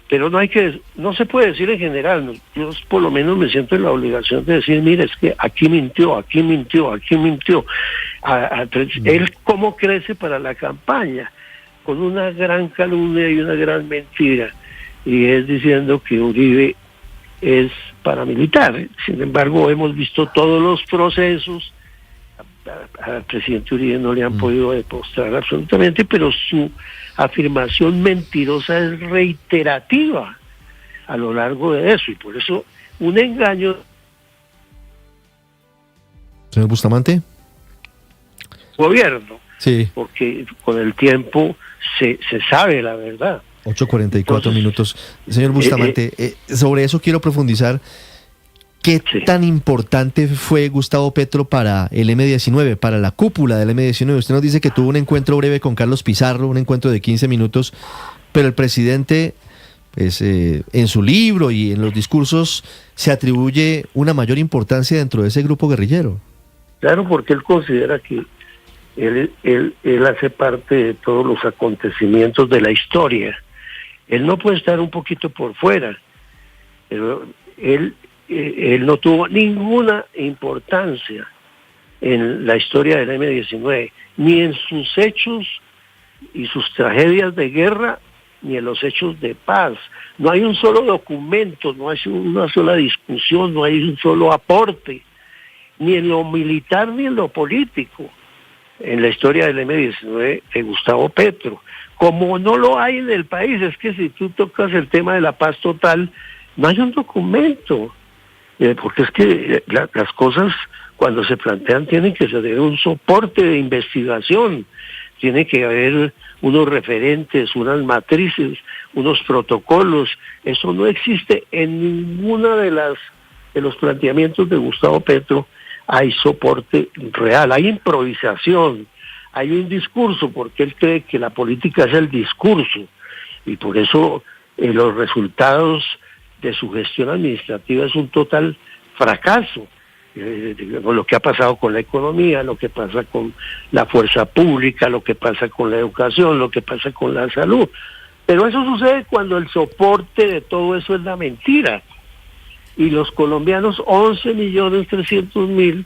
pero no se puede decir en general. Yo por lo menos me siento en la obligación de decir, mira, es que aquí mintió. Él cómo crece para la campaña, con una gran calumnia y una gran mentira, y es diciendo que Uribe es paramilitar. Sin embargo, hemos visto todos los procesos. Al presidente Uribe no le han podido demostrar absolutamente, pero su afirmación mentirosa es reiterativa a lo largo de eso, y por eso un engaño. Señor Bustamante. Gobierno. Sí. Porque con el tiempo se sabe la verdad. 8:44 minutos. Señor Bustamante, sobre eso quiero profundizar. ¿Qué tan importante fue Gustavo Petro para el M-19, para la cúpula del M-19? Usted nos dice que tuvo un encuentro breve con Carlos Pizarro, un encuentro de 15 minutos, pero el presidente, pues, en su libro y en los discursos, se atribuye una mayor importancia dentro de ese grupo guerrillero. Claro, porque él considera que él hace parte de todos los acontecimientos de la historia. Él no puede estar un poquito por fuera, pero él no tuvo ninguna importancia en la historia del M-19, ni en sus hechos y sus tragedias de guerra, ni en los hechos de paz. No hay un solo documento, no hay una sola discusión, no hay un solo aporte, ni en lo militar ni en lo político, en la historia del M-19 de Gustavo Petro. Como no lo hay en el país, es que si tú tocas el tema de la paz total, no hay un documento, porque es que las cosas cuando se plantean tienen que ser un soporte de investigación, tiene que haber unos referentes, unas matrices, unos protocolos. Eso no existe en ninguna de las en los planteamientos de Gustavo Petro hay soporte real, hay improvisación, hay un discurso, porque él cree que la política es el discurso, y por eso los resultados de su gestión administrativa es un total fracaso. Lo que ha pasado con la economía, lo que pasa con la fuerza pública, lo que pasa con la educación, lo que pasa con la salud. Pero eso sucede cuando el soporte de todo eso es la mentira. Y los colombianos, 11.300.000,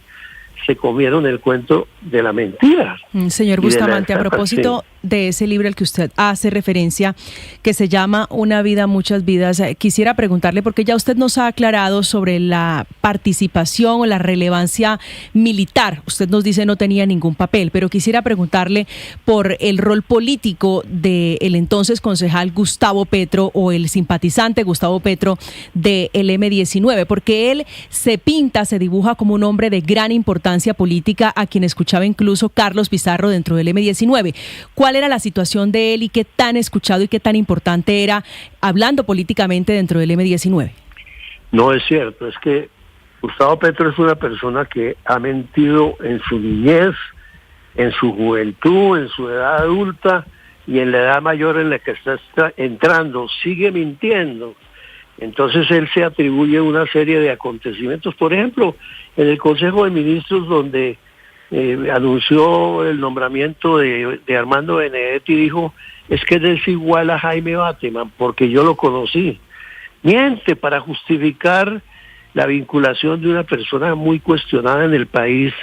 se comieron el cuento de la mentira. Señor Bustamante, a propósito de ese libro al que usted hace referencia, que se llama Una vida, muchas vidas, quisiera preguntarle, porque ya usted nos ha aclarado sobre la participación o la relevancia militar. Usted nos dice no tenía ningún papel, pero quisiera preguntarle por el rol político del entonces concejal Gustavo Petro, o el simpatizante Gustavo Petro del M-19, porque él se dibuja como un hombre de gran importancia política, a quien escuchaba incluso Carlos Pizarro dentro del M-19. ¿Cuál era la situación de él y qué tan escuchado y qué tan importante era hablando políticamente dentro del M-19? No es cierto, es que Gustavo Petro es una persona que ha mentido en su niñez, en su juventud, en su edad adulta y en la edad mayor en la que está entrando, sigue mintiendo. Entonces él se atribuye una serie de acontecimientos, por ejemplo, en el Consejo de Ministros, donde anunció el nombramiento de Armando Benedetti, dijo, es que él es igual a Jaime Bateman, porque yo lo conocí. Miente para justificar la vinculación de una persona muy cuestionada en el país,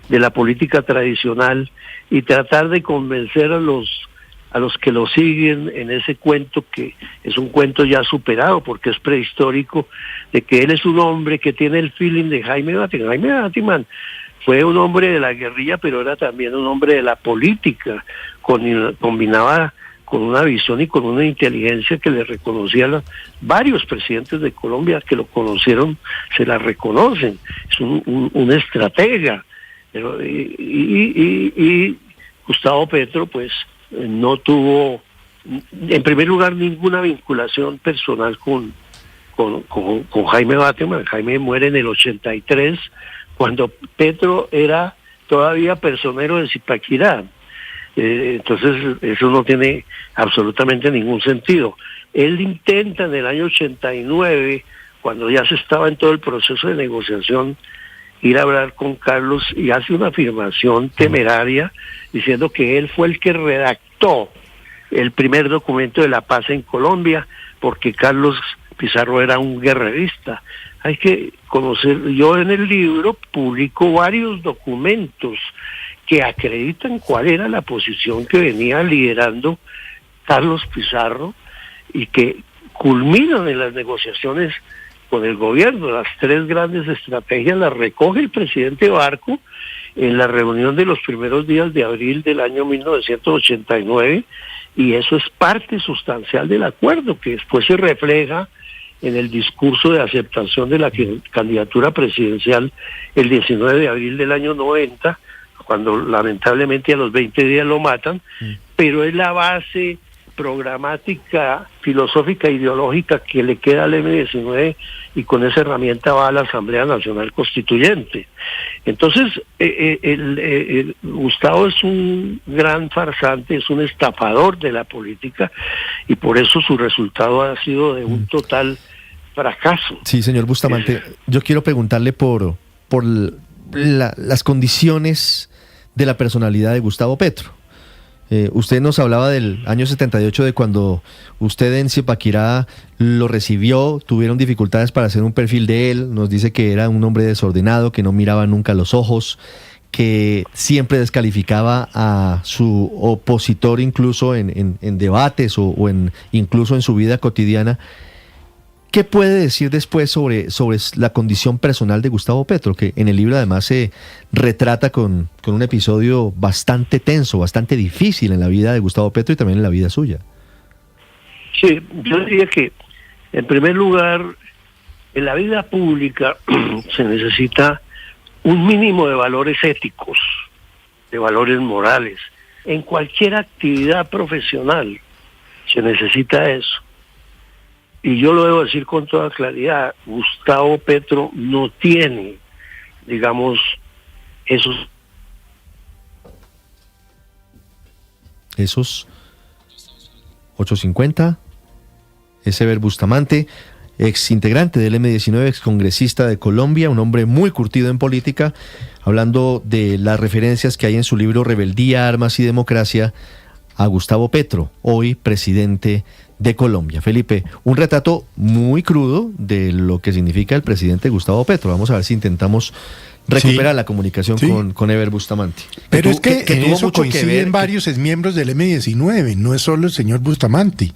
de la política tradicional, y tratar de convencer a los que lo siguen en ese cuento, que es un cuento ya superado porque es prehistórico, de que él es un hombre que tiene el feeling de Jaime Bateman. Jaime Bateman fue un hombre de la guerrilla, pero era también un hombre de la política, combinaba con una visión y con una inteligencia que le reconocían varios presidentes de Colombia que lo conocieron, se la reconocen, es un estratega. Pero, y Gustavo Petro pues no tuvo, en primer lugar, ninguna vinculación personal con Jaime Bateman. Jaime muere en el 83, cuando Petro era todavía personero de Zipaquirá. Entonces eso no tiene absolutamente ningún sentido. Él intenta en el año 89, cuando ya se estaba en todo el proceso de negociación, ir a hablar con Carlos, y hace una afirmación temeraria diciendo que él fue el que redactó el primer documento de la paz en Colombia, porque Carlos Pizarro era un guerrerista. Hay que conocer, yo en el libro publico varios documentos que acreditan cuál era la posición que venía liderando Carlos Pizarro y que culminan en las negociaciones con el gobierno. Las tres grandes estrategias las recoge el presidente Barco en la reunión de los primeros días de abril del año 1989, y eso es parte sustancial del acuerdo, que después se refleja en el discurso de aceptación de la candidatura presidencial el 19 de abril del año 90, cuando lamentablemente a los 20 días lo matan, pero es la base programática, filosófica, ideológica que le queda al M-19, y con esa herramienta va a la Asamblea Nacional Constituyente. Entonces, Gustavo es un gran farsante, es un estafador de la política, y por eso su resultado ha sido de un total fracaso. Sí, señor Bustamante, yo quiero preguntarle por las condiciones de la personalidad de Gustavo Petro. Usted nos hablaba del año 78, de cuando usted en Zipaquirá lo recibió, tuvieron dificultades para hacer un perfil de él. Nos dice que era un hombre desordenado, que no miraba nunca los ojos, que siempre descalificaba a su opositor incluso en debates o incluso en su vida cotidiana. ¿Qué puede decir después sobre la condición personal de Gustavo Petro, que en el libro además se retrata con un episodio bastante tenso, bastante difícil en la vida de Gustavo Petro y también en la vida suya? Sí, yo diría que, en primer lugar, en la vida pública se necesita un mínimo de valores éticos, de valores morales. En cualquier actividad profesional se necesita eso. y yo lo debo decir con toda claridad, Gustavo Petro no tiene, digamos, esos 850, Ever Bustamante, ex integrante del M19, ex congresista de Colombia, un hombre muy curtido en política, hablando de las referencias que hay en su libro Rebeldía, Armas y Democracia a Gustavo Petro, hoy presidente de Colombia. Felipe, un retrato muy crudo de lo que significa el presidente Gustavo Petro. Vamos a ver si intentamos recuperar la comunicación con Ever Bustamante. Pero es que en tuvo eso mucho que coinciden ver, varios exmiembros del M19, no es solo el señor Bustamante.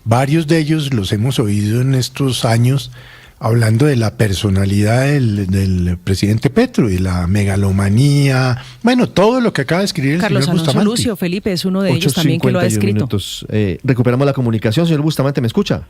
Varios de ellos los hemos oído en estos años hablando de la personalidad del presidente Petro y la megalomanía, bueno, todo lo que acaba de escribir el Carlos señor Alonso Bustamante. Lucio, Felipe, es uno de ellos también que lo ha escrito. Recuperamos la comunicación. Señor Bustamante, ¿me escucha?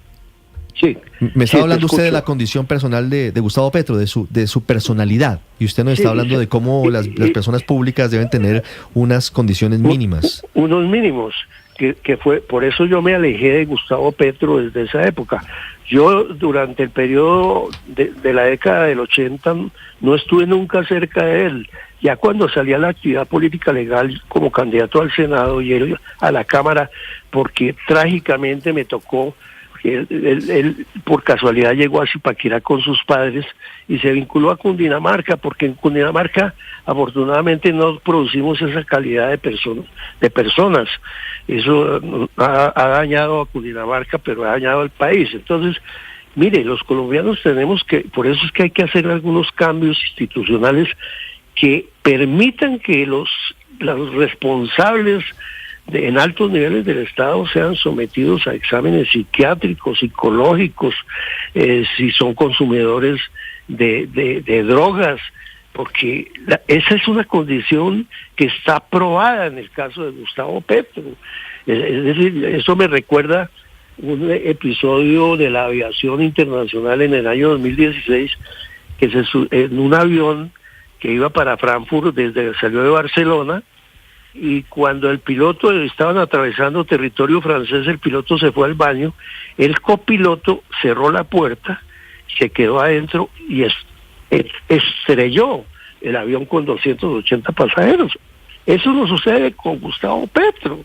Sí. Me está sí, hablando te usted de escucho. la condición personal de Gustavo Petro, de su personalidad, y usted nos Sí, está hablando sí. de cómo las personas públicas deben tener unas condiciones mínimas. Unos mínimos, que fue, por eso yo me alejé de Gustavo Petro desde esa época. Yo durante el periodo de la década del 80 no estuve nunca cerca de él. Ya cuando salía a la actividad política legal como candidato al Senado y él a la Cámara, porque trágicamente me tocó, él por casualidad llegó a Zipaquirá con sus padres y se vinculó a Cundinamarca, porque en Cundinamarca afortunadamente no producimos esa calidad de personas. Eso ha dañado a Cundinamarca, pero ha dañado al país. Entonces, mire, los colombianos tenemos que, por eso es que hay que hacer algunos cambios institucionales que permitan que los responsables en altos niveles del Estado sean sometidos a exámenes psiquiátricos, psicológicos, si son consumidores de drogas, porque esa es una condición que está aprobada en el caso de Gustavo Petro. Es decir, eso me recuerda un episodio de la aviación internacional en el año 2016, que en un avión que iba para Frankfurt, salió de Barcelona, y cuando el piloto estaban atravesando territorio francés, el piloto se fue al baño, el copiloto cerró la puerta, se quedó adentro y estrelló el avión con 280 pasajeros. Eso no sucede con Gustavo Petro.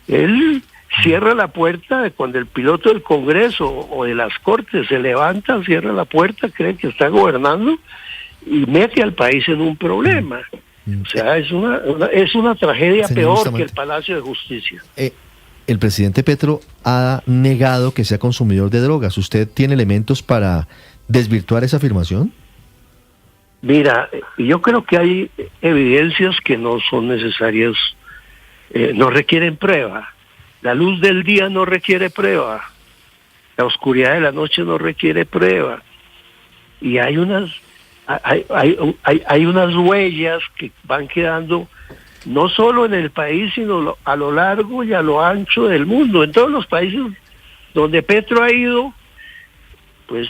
Él cierra la puerta cuando el piloto del Congreso o de las Cortes se levanta, cierra la puerta, cree que está gobernando y mete al país en un problema. O sea, es una tragedia Señor peor Bustamante, que el Palacio de Justicia. El presidente Petro ha negado que sea consumidor de drogas. ¿Usted tiene elementos para desvirtuar esa afirmación? Mira, yo creo que hay evidencias que no son necesarias, no requieren prueba. La luz del día no requiere prueba. La oscuridad de la noche no requiere prueba. Y hay unas huellas que van quedando no solo en el país, sino a lo largo y a lo ancho del mundo. En todos los países donde Petro ha ido, pues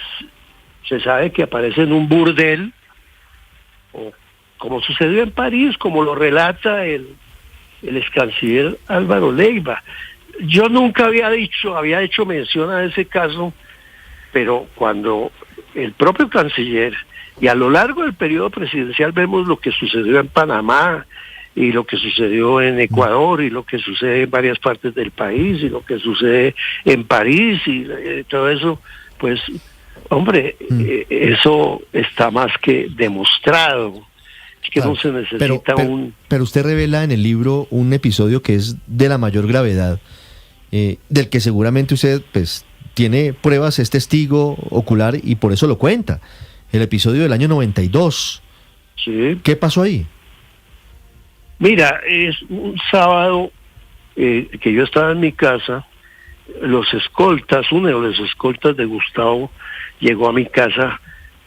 se sabe que aparece en un burdel, o como sucedió en París, como lo relata el ex canciller Álvaro Leiva. Yo nunca había hecho mención a ese caso, pero cuando el propio canciller, y a lo largo del periodo presidencial vemos lo que sucedió en Panamá, y lo que sucedió en Ecuador, y lo que sucede en varias partes del país, y lo que sucede en París, y todo eso, pues, hombre, eso está más que demostrado. Es que no se necesita Pero usted revela en el libro un episodio que es de la mayor gravedad, del que seguramente usted, pues, tiene pruebas, es testigo ocular, y por eso lo cuenta. El episodio del año 92. Sí. ¿Qué pasó ahí? Mira, es un sábado que yo estaba en mi casa, uno de los escoltas de Gustavo llegó a mi casa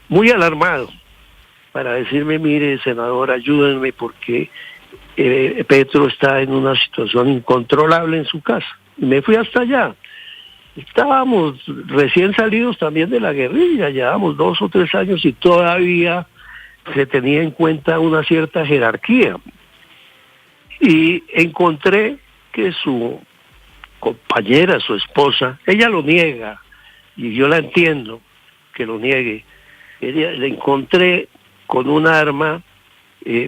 muy alarmado para decirme, mire, senador, ayúdenme porque Petro está en una situación incontrolable en su casa. Y me fui hasta allá. Estábamos recién salidos también de la guerrilla, llevábamos 2 o 3 años y todavía se tenía en cuenta una cierta jerarquía. Y encontré que su compañera, su esposa, ella lo niega, y yo la entiendo que lo niegue. Le encontré con un arma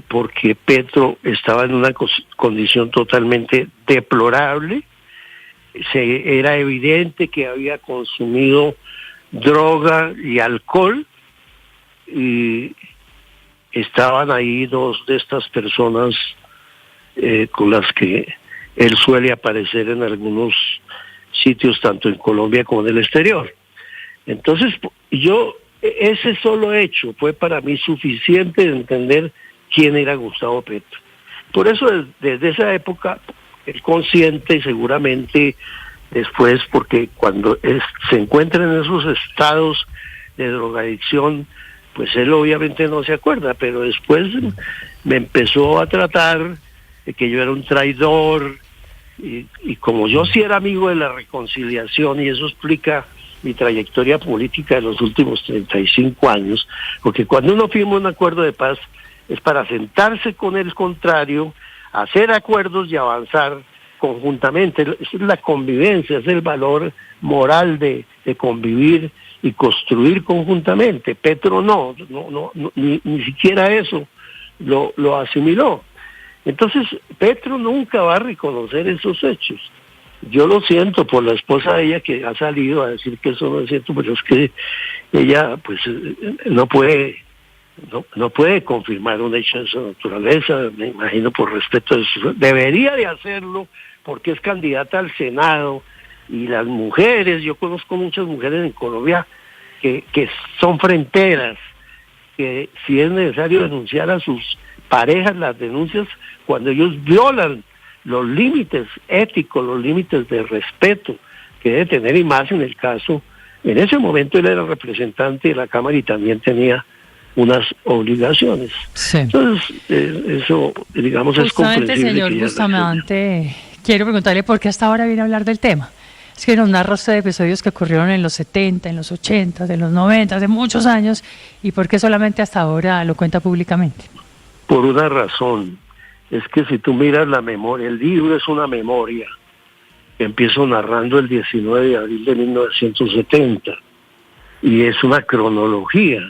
porque Petro estaba en una condición totalmente deplorable. Era evidente que había consumido droga y alcohol, y estaban ahí dos de estas personas con las que él suele aparecer en algunos sitios, tanto en Colombia como en el exterior. Entonces, ese solo hecho fue para mí suficiente de entender quién era Gustavo Petro. Por eso, desde esa época, él consciente, y seguramente después, porque cuando se encuentra en esos estados de drogadicción, pues él obviamente no se acuerda, pero después me empezó a tratar de que yo era un traidor, y como yo sí era amigo de la reconciliación, y eso explica mi trayectoria política de los últimos 35 años, porque cuando uno firma un acuerdo de paz es para sentarse con el contrario, hacer acuerdos y avanzar conjuntamente. Es la convivencia, es el valor moral de convivir y construir conjuntamente. Petro ni siquiera eso lo asimiló. Entonces, Petro nunca va a reconocer esos hechos. Yo lo siento por la esposa de ella, que ha salido a decir que eso no es cierto, pero es que ella pues no puede confirmar un hecho de esa naturaleza, me imagino, por respeto a eso. Debería de hacerlo porque es candidata al Senado, y las mujeres, yo conozco muchas mujeres en Colombia que son fronteras, que si es necesario denunciar a sus parejas, las denuncias cuando ellos violan los límites éticos, los límites de respeto que debe tener, y más en el caso, en ese momento él era representante de la Cámara y también tenía unas obligaciones. Sí. Entonces, eso, digamos, es comprensible. Señor Bustamante, quiero preguntarle por qué hasta ahora viene a hablar del tema. Es que nos narra usted de episodios que ocurrieron en los 70, en los 80, en los 90, hace muchos años, y por qué solamente hasta ahora lo cuenta públicamente. Por una razón, es que si tú miras la memoria, el libro es una memoria. Empiezo narrando el 19 de abril de 1970, y es una cronología.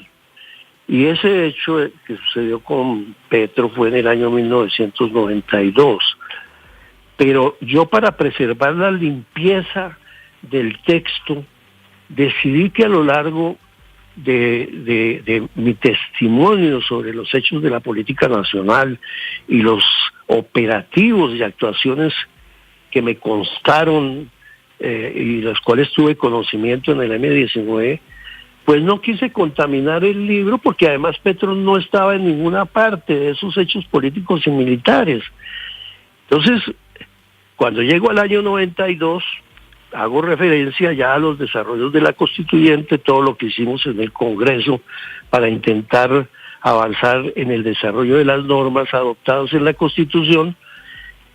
Y ese hecho que sucedió con Petro fue en el año 1992. Pero yo, para preservar la limpieza del texto, decidí que a lo largo de mi testimonio sobre los hechos de la política nacional y los operativos y actuaciones que me constaron y los cuales tuve conocimiento en el M-19, pues no quise contaminar el libro, porque además Petro no estaba en ninguna parte de esos hechos políticos y militares. Entonces, cuando llego al año 92, hago referencia ya a los desarrollos de la Constituyente, todo lo que hicimos en el Congreso para intentar avanzar en el desarrollo de las normas adoptadas en la Constitución,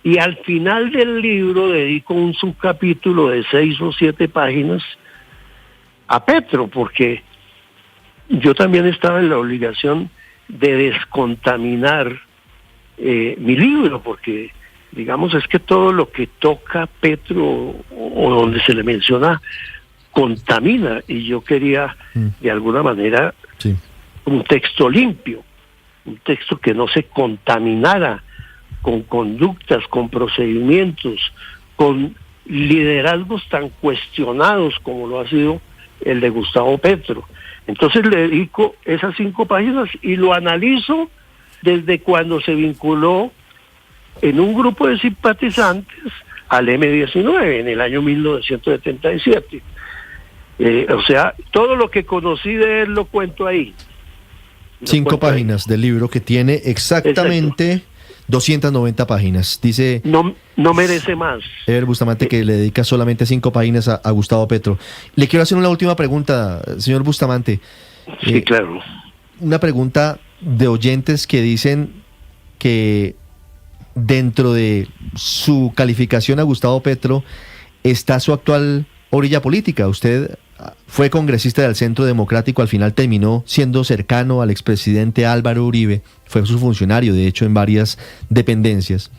y al final del libro dedico un subcapítulo de 6 o 7 páginas a Petro, porque yo también estaba en la obligación de descontaminar mi libro, porque digamos es que todo lo que toca Petro o donde se le menciona contamina, y yo quería de alguna manera un texto limpio, un texto que no se contaminara con conductas, con procedimientos, con liderazgos tan cuestionados como lo ha sido el de Gustavo Petro. Entonces le dedico esas 5 páginas y lo analizo desde cuando se vinculó en un grupo de simpatizantes al M-19 en el año 1977. O sea, todo lo que conocí de él lo cuento ahí. 5 páginas del libro que tiene exactamente... Exacto. 290 páginas. Dice... No merece más. Ever Bustamante que le dedica solamente 5 páginas a Gustavo Petro. Le quiero hacer una última pregunta, señor Bustamante. Sí, claro. Una pregunta de oyentes que dicen que dentro de su calificación a Gustavo Petro está su actual orilla política. Usted fue congresista del Centro Democrático, al final terminó siendo cercano al expresidente Álvaro Uribe, fue su funcionario, de hecho, en varias dependencias.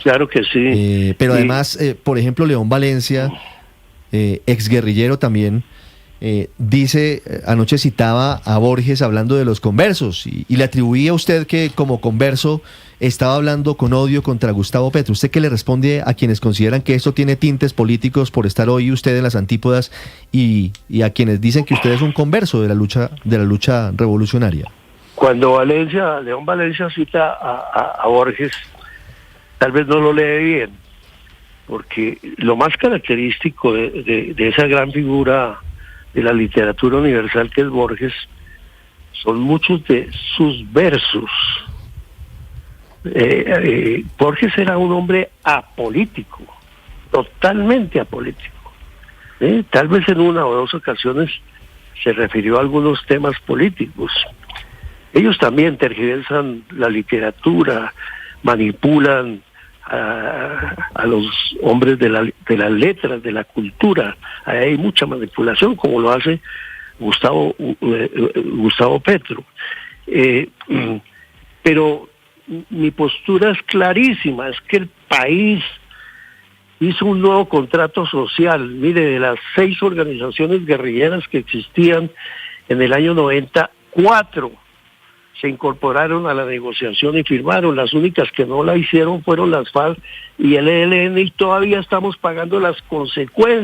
Claro que sí. Pero además, por ejemplo, León Valencia, exguerrillero también, anoche citaba a Borges hablando de los conversos y le atribuía a usted que como converso estaba hablando con odio contra Gustavo Petro. ¿Usted qué le responde a quienes consideran que esto tiene tintes políticos por estar hoy usted en las antípodas y a quienes dicen que usted es un converso de la lucha revolucionaria? Cuando León Valencia cita a Borges, tal vez no lo lee bien, porque lo más característico de esa gran figura de la literatura universal que es Borges son muchos de sus versos. Borges era un hombre apolítico, totalmente apolítico. Tal vez en una o dos ocasiones se refirió a algunos temas políticos. Ellos también tergiversan la literatura, manipulan a los hombres de las letras, de la cultura. Hay mucha manipulación, como lo hace Gustavo Petro. Pero mi postura es clarísima, es que el país hizo un nuevo contrato social. Mire, de las 6 organizaciones guerrilleras que existían en el año 90, 4 se incorporaron a la negociación y firmaron. Las únicas que no la hicieron fueron las FARC y el ELN, y todavía estamos pagando las consecuencias